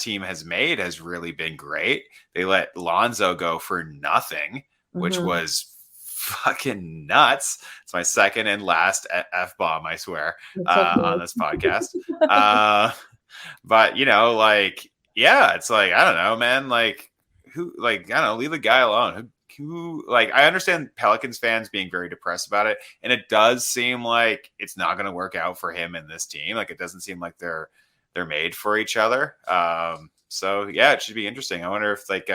team has made has really been great. They let Lonzo go for nothing, which was fucking nuts. It's my second and last F-bomb, I swear, on this podcast. But like, yeah, it's like, I don't know, man. Like, I don't know, leave the guy alone. Who like, I understand Pelicans fans being very depressed about it, and it does seem like it's not going to work out for him and this team. Like, it doesn't seem like they're made for each other. So yeah, it should be interesting. I wonder if like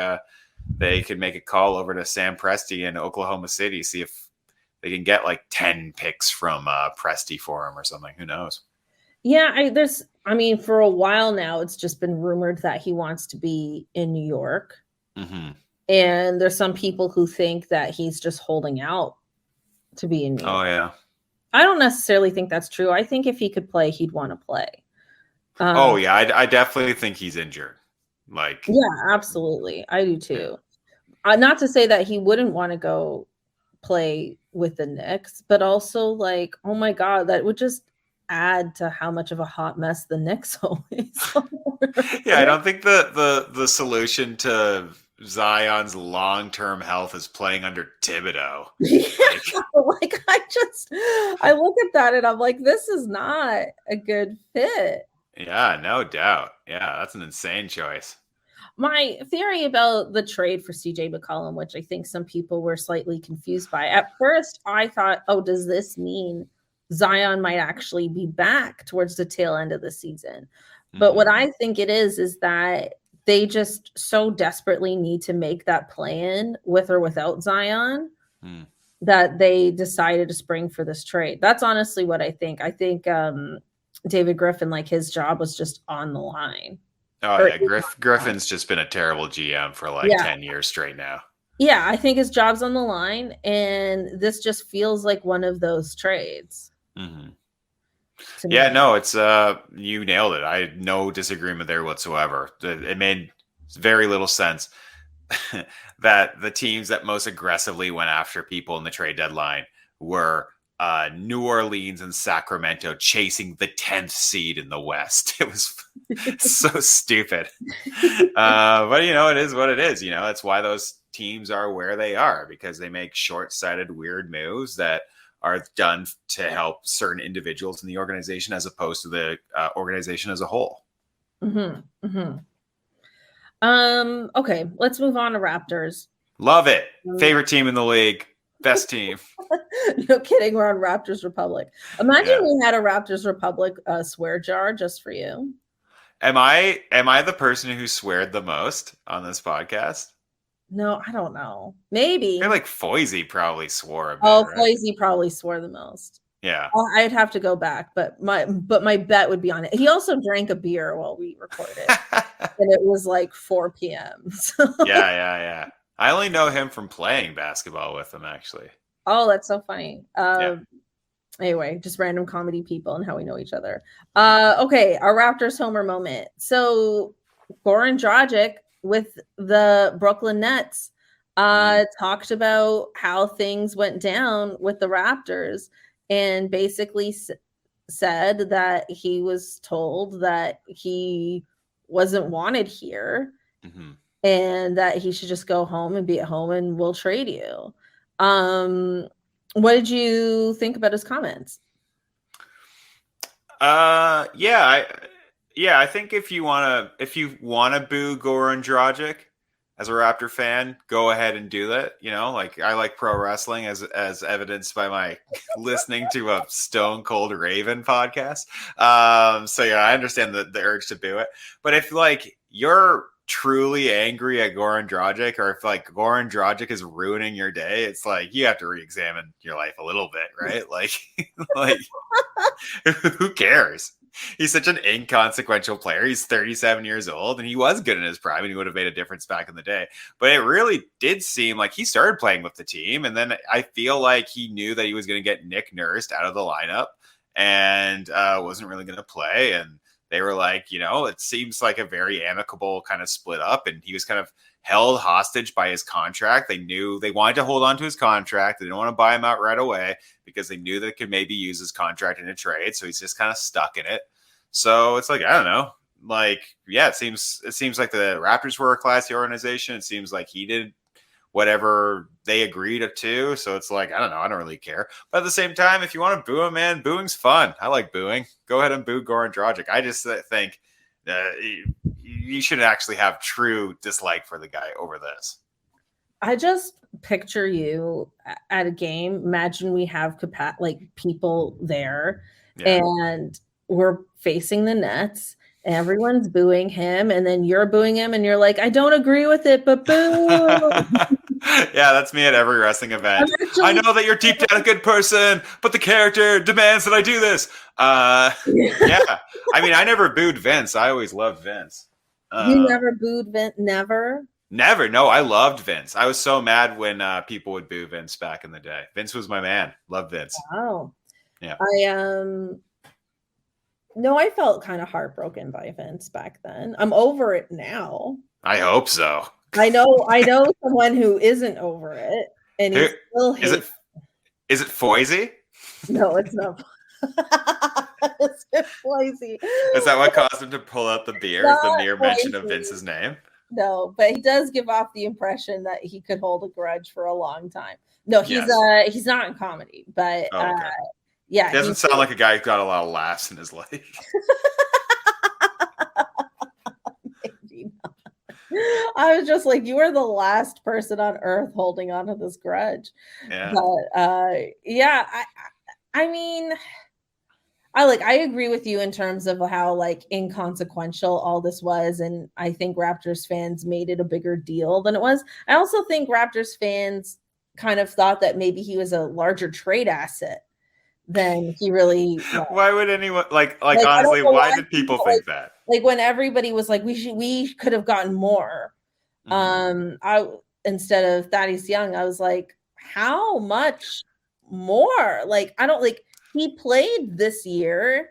they could make a call over to Sam Presti in Oklahoma City, see if they can get like 10 picks from Presti for him or something. Who knows? Yeah, for a while now, it's just been rumored that he wants to be in New York. And there's some people who think that he's just holding out to be in New York. Oh, yeah. I don't necessarily think that's true. I think if he could play, he'd want to play. Oh, yeah. I definitely think he's injured. Like, yeah, absolutely. I do too. Not to say that he wouldn't want to go play with the Knicks, but also like, oh my God, that would just add to how much of a hot mess the Knicks always are. Yeah, I don't think the solution to Zion's long-term health is playing under Thibodeau. Yeah, like I look at that and I'm like, this is not a good fit. Yeah, no doubt. Yeah, that's an insane choice. My theory about the trade for CJ McCollum, which I think some people were slightly confused by. At first, I thought, oh, does this mean Zion might actually be back towards the tail end of the season? But what I think it is that they just so desperately need to make that play-in with or without Zion that they decided to spring for this trade. That's honestly what I think. I think David Griffin, like, his job was just on the line. Oh, yeah. Griffin's just been a terrible GM for like 10 years straight now. Yeah, I think his job's on the line, and this just feels like one of those trades. Yeah, no, it's you nailed it. I had no disagreement there whatsoever. It made very little sense that the teams that most aggressively went after people in the trade deadline were New Orleans and Sacramento chasing the 10th seed in the West. It was so stupid. But it is what it is. That's why those teams are where they are, because they make short-sighted, weird moves that are done to help certain individuals in the organization as opposed to the organization as a whole. Okay, let's move on to Raptors. Love it. Favorite team in the league. Best team. No kidding. We're on Raptors Republic. Imagine we had a Raptors Republic swear jar just for you. Am I the person who sweared the most on this podcast? No, I don't know. Maybe. I feel like Foisey probably swore a bit. Oh, right? Foisey probably swore the most. Yeah. I'd have to go back, but my bet would be on it. He also drank a beer while we recorded, and it was like 4 p.m. So. Yeah. I only know him from playing basketball with him, actually. Oh, that's so funny. Yeah. Anyway, just random comedy people and how we know each other. Okay, our Raptors Homer moment. So Goran Dragic with the Brooklyn Nets talked about how things went down with the Raptors and basically said that he was told that he wasn't wanted here and that he should just go home and be at home and we'll trade you. What did you think about his comments? I think if you wanna boo Goran Dragic as a Raptor fan, go ahead and do that. You know, like I like pro wrestling as evidenced by my listening to a Stone Cold Raven podcast. So yeah, I understand the urge to boo it. But if like you're truly angry at Goran Dragic, or if like Goran Dragic is ruining your day, it's like you have to re-examine your life a little bit, right? Like, like who cares? He's such an inconsequential player. He's 37 years old, and he was good in his prime, and he would have made a difference back in the day. But it really did seem like he started playing with the team, and then I feel like he knew that he was going to get Nick Nurse out of the lineup and wasn't really going to play. And they were like, you know, it seems like a very amicable kind of split up, and he was kind of held hostage by his contract. They knew they wanted to hold on to his contract. They didn't want to buy him out right away because they knew they could maybe use his contract in a trade. So he's just kind of stuck in it. So it's like, I don't know. Like, yeah, it seems like the Raptors were a classy organization. It seems like he did whatever they agreed to. So it's like, I don't know. I don't really care. But at the same time, if you want to boo him, man, booing's fun. I like booing. Go ahead and boo Goran Dragic. I just think you should actually have true dislike for the guy over this. I just picture you at a game. Imagine we have like people there, and we're facing the Nets. And everyone's booing him, and then you're booing him, and you're like, I don't agree with it, but boo. Yeah, that's me at every wrestling event. I know that you're deep down a good person, but the character demands that I do this. Yeah. I mean, I never booed Vince. I always loved Vince. You never booed Vince? Never? Never. No, I loved Vince. I was so mad when people would boo Vince back in the day. Vince was my man. Loved Vince. Wow. Yeah. No, I felt kind of heartbroken by Vince back then. I'm over it now. I hope so. I know someone who isn't over it, and he still hates. Is it Foisey? No, it's not. Is it Foisey? Is that what caused him to pull out the beer? Is the mere mention of Vince's name? No, but he does give off the impression that he could hold a grudge for a long time. No, he's not in comedy, but yeah, he doesn't sound like a guy who's got a lot of laughs in his life. Maybe not. I was just like, you are the last person on earth holding on to this grudge. Yeah. But yeah, I mean, I agree with you in terms of how like inconsequential all this was, and I think Raptors fans made it a bigger deal than it was. I also think Raptors fans kind of thought that maybe he was a larger trade asset than he really was. Why would anyone like honestly, why did people think that? Like when everybody was like, we could have gotten more. I instead of Thaddeus Young, I was like, how much more? Like, I don't like he played this year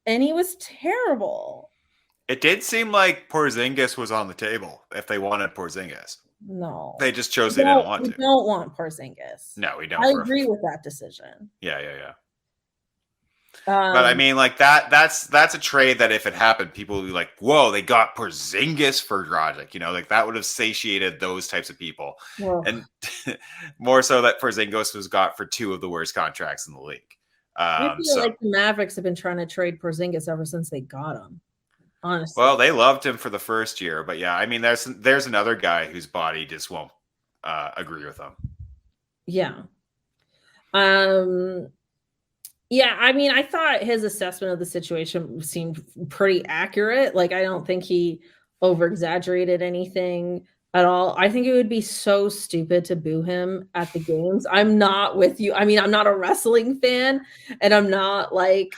and he was terrible. It did seem like Porzingis was on the table if they wanted Porzingis. No. They just chose they didn't want to. We don't want Porzingis. No, we don't. I agree with that decision. Yeah. But I mean, like that's a trade that if it happened, people would be like, whoa, they got Porzingis for Dragic. You know, like that would have satiated those types of people. Whoa. And more so that Porzingis was got for two of the worst contracts in the league. I feel like the Mavericks have been trying to trade Porzingis ever since they got him. Honestly. Well, they loved him for the first year, but yeah, I mean, there's another guy whose body just won't agree with him. Yeah. Yeah, I mean, I thought his assessment of the situation seemed pretty accurate. Like, I don't think he over-exaggerated anything. at all. I think it would be so stupid to boo him at the games. I'm not with you. I mean, I'm not a wrestling fan, and I'm not like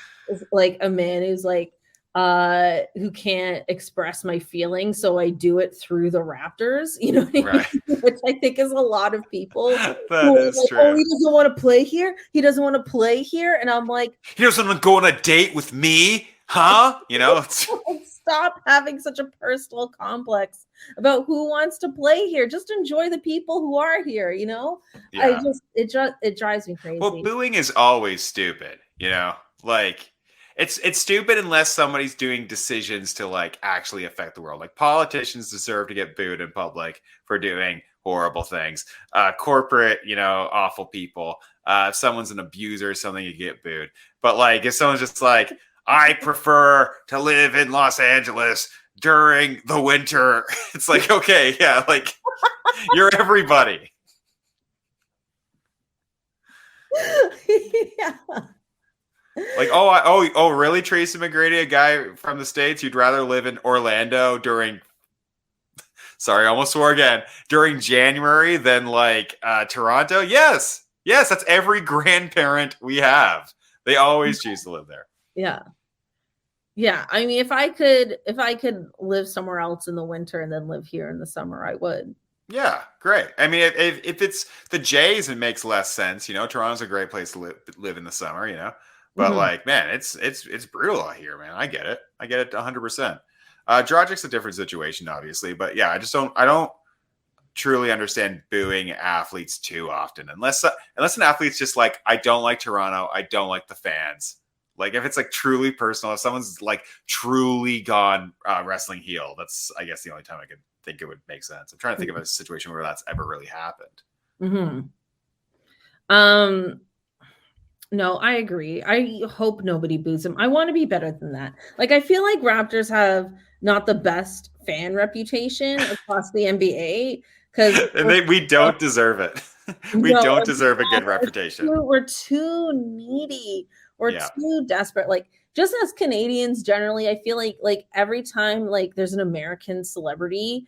a man who's like who can't express my feelings, so I do it through the Raptors. You know what I Right. mean? Which I think is a lot of people That who are is like, true. oh, he doesn't want to play here. He doesn't want to play here, and I'm like, he doesn't want to go on a date with me, huh? You know. stop having such a personal complex about who wants to play here. Just enjoy the people who are here, you know? Yeah. It drives me Well, crazy. booing is always stupid, you know? Like it's stupid unless somebody's doing decisions to like actually affect the world. Like politicians deserve to get booed in public for doing horrible things. Corporate, awful people. If someone's an abuser or something, you get booed. But like if someone's just like, I prefer to live in Los Angeles during the winter, it's like, okay, yeah, like you're everybody. Yeah. Like, really, Tracy McGrady, a guy from the States, you'd rather live in Orlando during, sorry, I almost swore again, during January than like Toronto? Yes, that's every grandparent we have. They always choose to live there. Yeah. Yeah. I mean, if I could live somewhere else in the winter and then live here in the summer, I would. Yeah, great. I mean, if it's the Jays, it makes less sense. Toronto's a great place to live in the summer. But like, man, it's brutal out here, man. I get it 100%. Dragic's a different situation, obviously, but yeah, I don't truly understand booing athletes too often, unless an athlete's just like, I don't like Toronto, I don't like the fans. Like if it's like truly personal, if someone's like truly gone wrestling heel, that's I guess the only time I could think it would make sense. I'm trying to think of a situation where that's ever really happened. No, I agree. I hope nobody boos him. I want to be better than that. Like, I feel like Raptors have not the best fan reputation across the NBA because we don't deserve it. We don't deserve a good reputation. We're too needy. We're too desperate. Like, just as Canadians generally, I feel like every time like there's an American celebrity,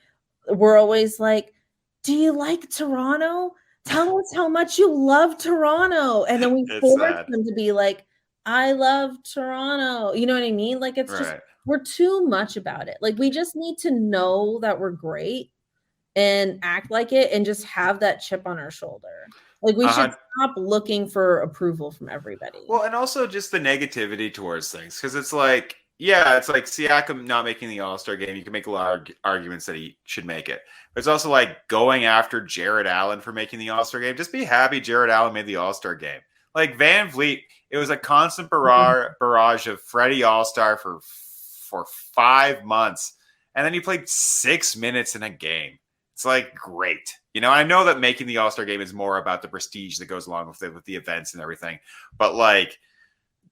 we're always like, do you like Toronto? Tell us how much you love Toronto. And then we force them to be like, I love Toronto. You know what I mean? Like, it's just, we're too much about it. Like, we just need to know that we're great and act like it and just have that chip on our shoulder. Like, we should stop looking for approval from everybody. Well, and also just the negativity towards things. Because it's like, yeah, it's like Siakam not making the All-Star game. You can make a lot of arguments that he should make it. But it's also like going after Jared Allen for making the All-Star game. Just be happy Jared Allen made the All-Star game. Like Van Vliet, it was a constant barrage of Freddie All-Star for 5 months. And then he played 6 minutes in a game. It's like, great. I know that making the All-Star game is more about the prestige that goes along with it, with the events and everything. But like,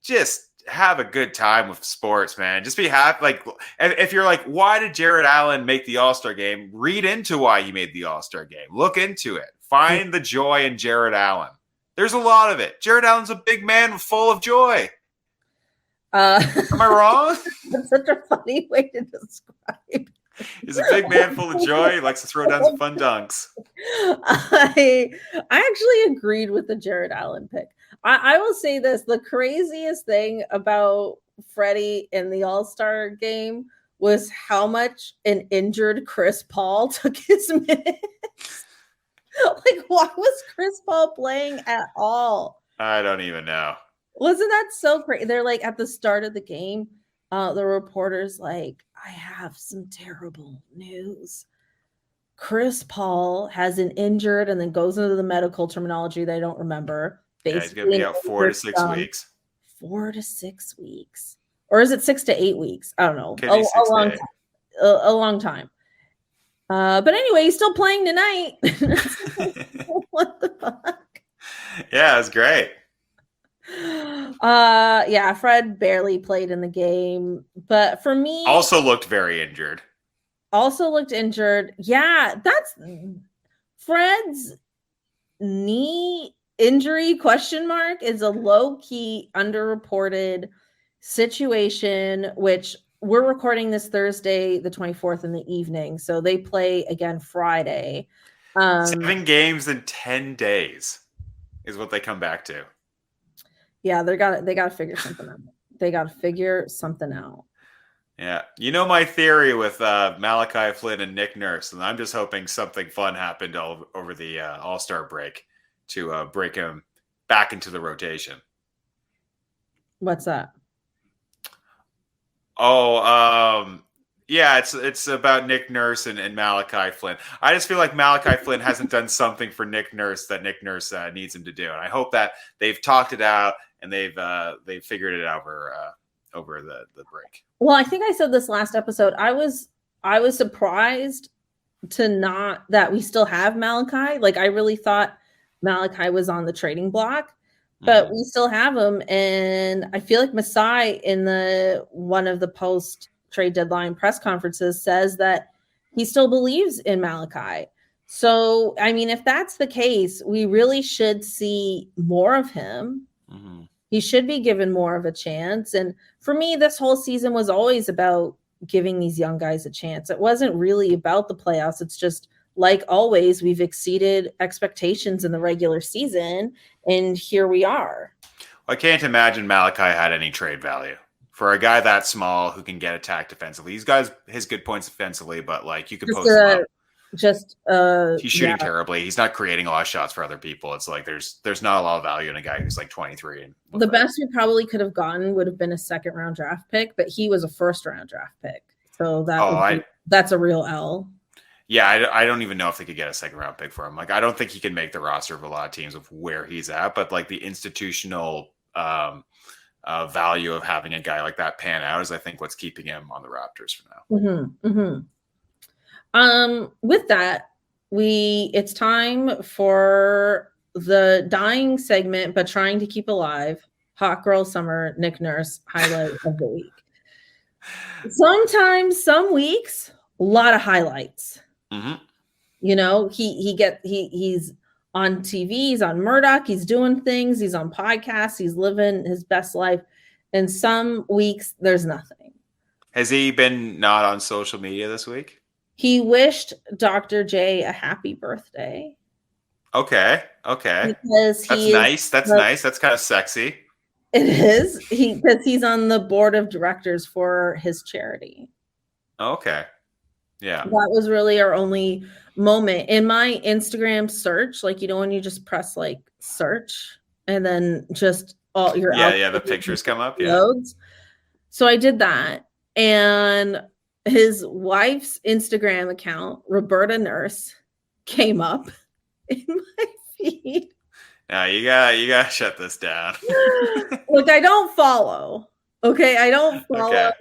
just have a good time with sports, man. Just be happy. Like, if you're like, why did Jared Allen make the All-Star game? Read into why he made the All-Star game. Look into it. Find the joy in Jared Allen. There's a lot of it. Jared Allen's a big man full of joy. Am I wrong? That's such a funny way to describe. He's a big man full of joy. He likes to throw down some fun dunks. I actually agreed with the Jared Allen pick. I will say this. The craziest thing about Freddie in the All-Star game was how much an injured Chris Paul took his minutes. Like, why was Chris Paul playing at all? I don't even know. Wasn't that so crazy? They're like, at the start of the game, the reporter's like, I have some terrible news. Chris Paul has an injured and then goes into the medical terminology that I don't remember. Yeah, he's going to be out 4 to 6 weeks. 4 to 6 weeks. Or is it 6 to 8 weeks? I don't know. A long time. But anyway, he's still playing tonight. What the fuck? Yeah, it was great. Yeah, Fred barely played in the game. But for me... Also looked very injured. Yeah, that's Fred's knee injury question mark is a low-key underreported situation, which we're recording this Thursday, the 24th in the evening. So they play again Friday. 7 games in 10 days is what they come back to. Yeah, they got to figure something out. They got to figure something out. Yeah. You know my theory with Malachi Flynn and Nick Nurse, and I'm just hoping something fun happened over the All-Star break to break him back into the rotation. What's that? Oh, yeah, it's about Nick Nurse and Malachi Flynn. I just feel like Malachi Flynn hasn't done something for Nick Nurse that Nick Nurse needs him to do, and I hope that they've talked it out and they've figured it out over the break. Well, I think I said this last episode. I was surprised that we still have Malachi. Like I really thought Malachi was on the trading block, but we still have him. And I feel like Masai in one of the post trade deadline press conferences says that he still believes in Malachi. So, I mean, if that's the case, we really should see more of him. Mm-hmm. He should be given more of a chance. And for me, this whole season was always about giving these young guys a chance. It wasn't really about the playoffs. It's just like always, we've exceeded expectations in the regular season, and here we are. I can't imagine Malachi had any trade value for a guy that small who can get attacked defensively. He's got his good points defensively, but like you can post him up. He's shooting terribly. He's not creating a lot of shots for other people. It's like there's not a lot of value in a guy who's like 23. The best we probably could have gotten would have been a second round draft pick, but he was a first round draft pick. So that's a real L. Yeah, I don't even know if they could get a second round pick for him. Like I don't think he can make the roster of a lot of teams with where he's at, but like the institutional value of having a guy like that pan out is I think what's keeping him on the Raptors for now. Mm-hmm, mm-hmm. With that, it's time for the dying segment, but trying to keep alive. Hot Girl Summer Nick Nurse highlight of the week. Sometimes, some weeks, a lot of highlights. Mm-hmm. You know, he's on TV, he's on Murdoch, he's doing things, he's on podcasts, he's living his best life. And some weeks there's nothing. Has he been not on social media this week? He wished Dr. J a happy birthday. Okay. Because That's nice. That's kind of sexy. It is. Because he's on the board of directors for his charity. Okay. Yeah. That was really our only moment. In my Instagram search, like, you know, when you just press like search and then just all your the pictures come up. Loads. So I did that. And his wife's Instagram account, Roberta Nurse, came up in my feed. Now you gotta shut this down. Look, I don't follow. Okay, I don't follow. Okay.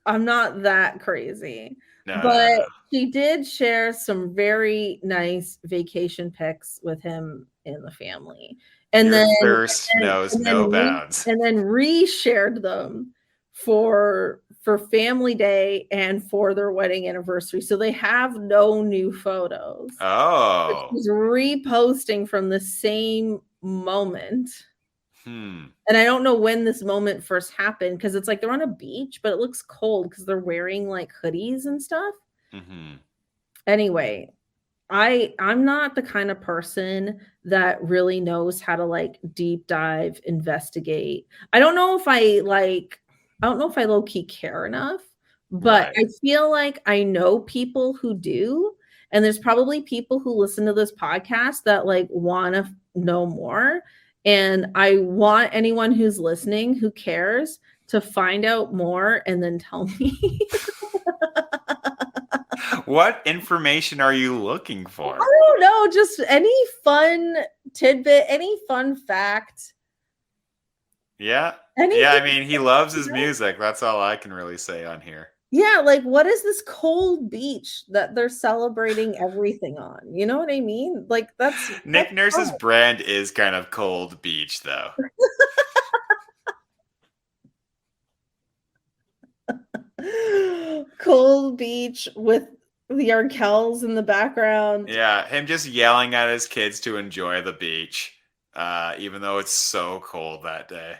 I'm not that crazy. No. She did share some very nice vacation pics with him and the family. And Your thirst knows no bounds. And then reshared them for family day and for their wedding anniversary. So they have no new photos. Oh. She's reposting from the same moment. And I don't know when this moment first happened, because it's like they're on a beach, but it looks cold because they're wearing like hoodies and stuff. Mm-hmm. Anyway, I'm not the kind of person that really knows how to like deep dive, investigate. I don't know if I low-key care enough, but right. I feel like I know people who do. And there's probably people who listen to this podcast that like want to know more. And I want anyone who's listening, who cares, to find out more and then tell me. What information are you looking for? I don't know. Just any fun tidbit, any fun fact. Yeah. I mean, he loves his music. That's all I can really say on here. Yeah, like what is this cold beach that they're celebrating everything on? You know what I mean? Like that's Nick Nurse's brand is kind of cold beach, though. Cold beach with the Arkells in the background. Yeah, him just yelling at his kids to enjoy the beach, even though it's so cold that day.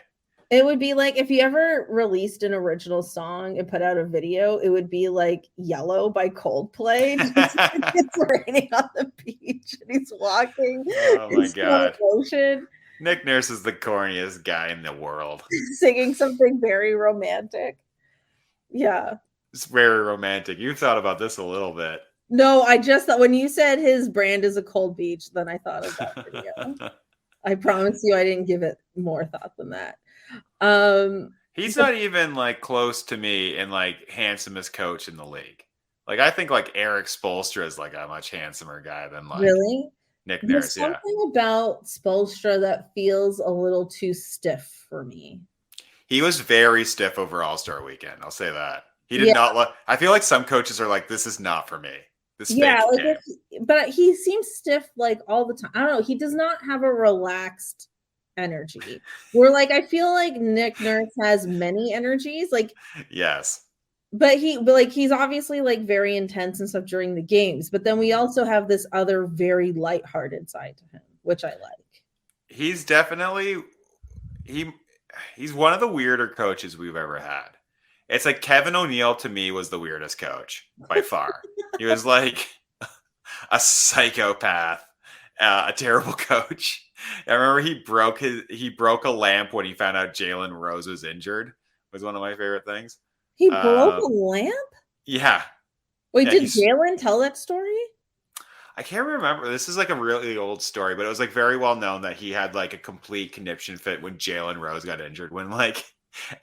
It would be like if you ever released an original song and put out a video, it would be like Yellow by Coldplay. Just it's raining on the beach and he's walking Oh in my slow god. motion, Nick Nurse is the corniest guy in the world. singing something very romantic. Yeah. It's very romantic. You thought about this a little bit. No, I just thought when you said his brand is a cold beach, then I thought of that video. I promise you I didn't give it more thought than that. He's not even like close to me in like handsomest coach in the league. Like I think like Eric Spoelstra is like a much handsomer guy than like really? Nick There's Nurse. Yeah, something about Spoelstra that feels a little too stiff for me. he was very stiff over All-Star Weekend. I'll say that. He did not look. I feel like some coaches are like, "This is not for me." This Yeah, fake like but he seems stiff like all the time. I don't know. He does not have a relaxed energy. Where like I feel like Nick Nurse has many energies. Like yes, but he's obviously like very intense and stuff during the games. But then we also have this other very lighthearted side to him, which I like. he's definitely he's one of the weirder coaches we've ever had. It's like Kevin O'Neill to me was the weirdest coach by far. He was like a psychopath, a terrible coach. I remember he broke a lamp when he found out Jalen Rose was injured. Was one of my favorite things. He broke a lamp? Yeah. Wait, Yeah, did Jalen tell that story? I can't remember. This is like a really old story, but it was like very well known that he had like a complete conniption fit when Jalen Rose got injured. When like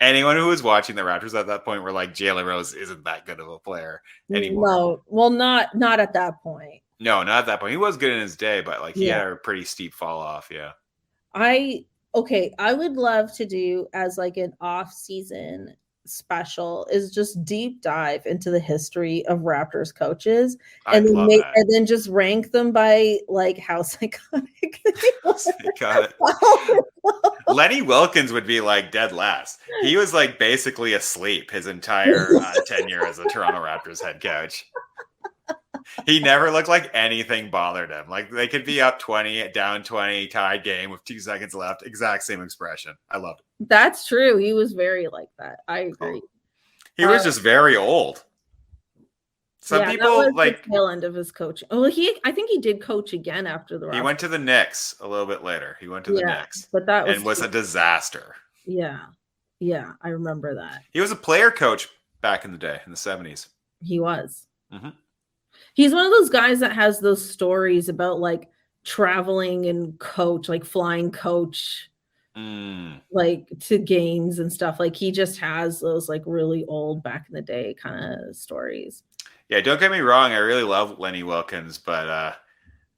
anyone who was watching the Raptors at that point were like, Jalen Rose isn't that good of a player anymore. No, well, not at that point. No, not at that point. He was good in his day, but like he had a pretty steep fall off. Yeah. I would love to do as like an off-season special is just deep dive into the history of Raptors coaches and then just rank them by like how psychotic they Got it. Lenny Wilkins would be like dead last. He was like basically asleep his entire tenure as a Toronto Raptors head coach. He never looked like anything bothered him. Like they could be up 20, down 20, tied game with 2 seconds left. Exact same expression. I loved it. That's true. He was very like that. I agree. He was just very old. Some people that was like the tail end of his coaching. Well, I think he did coach again after the Raptors. He went to the Knicks a little bit later. He went to the Knicks, but that was a disaster. Yeah, I remember that. He was a player coach back in the day in the 70s. He was. Mm-hmm. He's one of those guys that has those stories about like traveling and coach, like flying coach, like to games and stuff. Like he just has those like really old back in the day kind of stories. Yeah, don't get me wrong. I really love Lenny Wilkins, but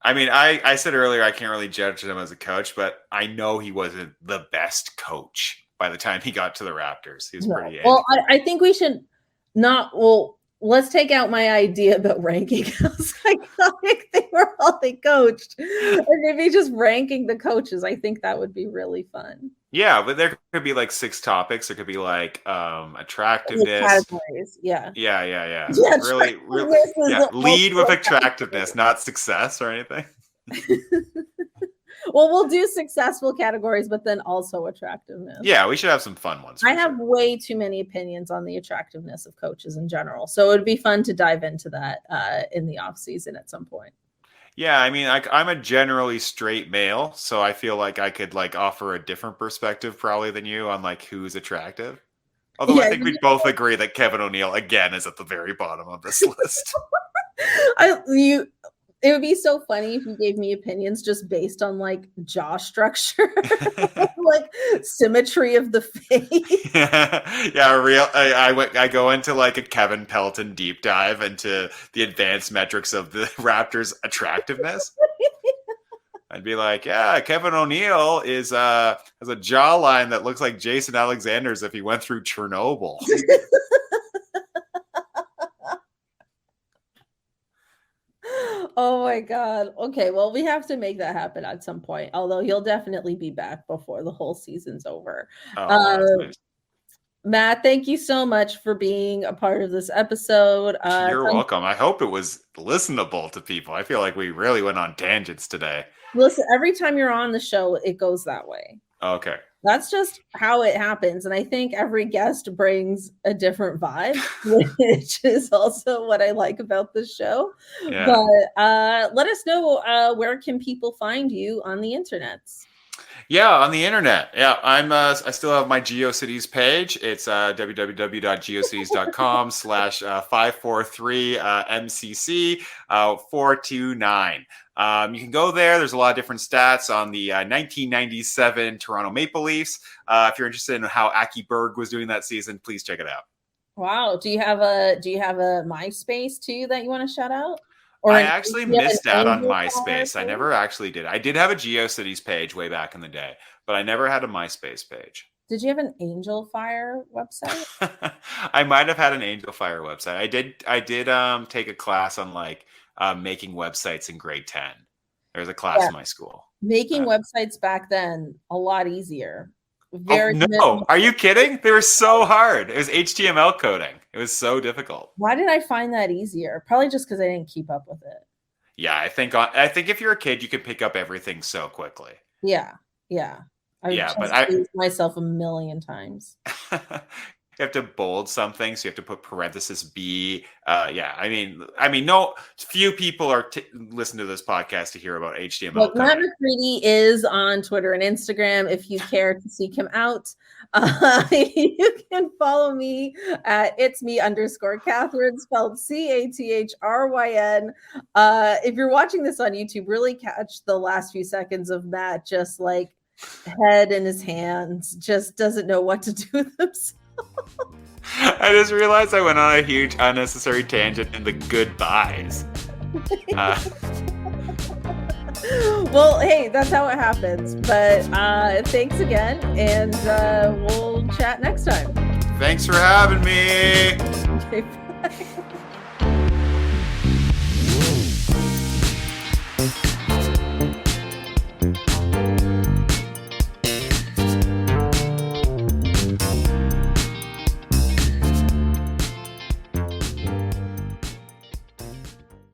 I mean, I said earlier I can't really judge him as a coach, but I know he wasn't the best coach by the time he got to the Raptors. He was pretty. Well, I think we should not. Well, let's take out my idea about ranking how psychotic they were all they coached, and maybe just ranking the coaches. I think that would be really fun. Yeah, but there could be like 6 topics. There could be like attractiveness. Categories. Yeah. Yeah. Really. Yeah. Lead with attractiveness, not success or anything. Well, we'll do successful categories, but then also attractiveness. Yeah, we should have some fun ones. I have way too many opinions on the attractiveness of coaches in general. So it would be fun to dive into that in the off season at some point. Yeah, I mean, I'm a generally straight male, so I feel like I could like offer a different perspective probably than you on like who's attractive. Although I think we both agree that Kevin O'Neill again is at the very bottom of this list. It would be so funny if you gave me opinions just based on like jaw structure, like symmetry of the face. I go into like a Kevin Pelton deep dive into the advanced metrics of the Raptors' attractiveness. I'd be like, yeah, Kevin O'Neill has a jawline that looks like Jason Alexander's if he went through Chernobyl. Oh my God. Okay, well, we have to make that happen at some point. Although he'll definitely be back before the whole season's over. Nice. Matt, thank you so much for being a part of this episode. You're welcome. I hope it was listenable to people. I feel like we really went on tangents today. Listen, every time you're on the show, it goes that way. Okay. That's just how it happens. And I think every guest brings a different vibe, which is also what I like about this show. Yeah. But let us know, where can people find you on the internets? Yeah, on the internet. Yeah, I still have my GeoCities page. It's www.geocities.com/543 MCC 429. You can go there. There's a lot of different stats on the 1997 Toronto Maple Leafs. If you're interested in how Aki Berg was doing that season, please check it out. Wow. Do you have a MySpace too that you want to shout out? Or I actually missed out on Angel MySpace. I never actually did. I did have a GeoCities page way back in the day, but I never had a MySpace page. Did you have an Angel Fire website? I might have had an Angel Fire website. I did take a class on like making websites in grade 10. There was a class in my school. Making websites back then a lot easier. No, are you kidding? They were so hard. It was HTML coding. It was so difficult. Why did I find that easier? Probably just because I didn't keep up with it. Yeah, I think if you're a kid, you can pick up everything so quickly. Yeah. I used myself a million times. You have to bold something, so you have to put parenthesis B. I mean, no, few people are listen to this podcast to hear about HTML. Look, Matt McCready is on Twitter and Instagram. If you care to seek him out, you can follow me at itsme_Cathryn, spelled CATHRYN. If you're watching this on YouTube, really catch the last few seconds of Matt just like head in his hands, just doesn't know what to do with himself. I just realized I went on a huge unnecessary tangent in the goodbyes. Well, hey, that's how it happens. But thanks again, and we'll chat next time. Thanks for having me. Okay, bye.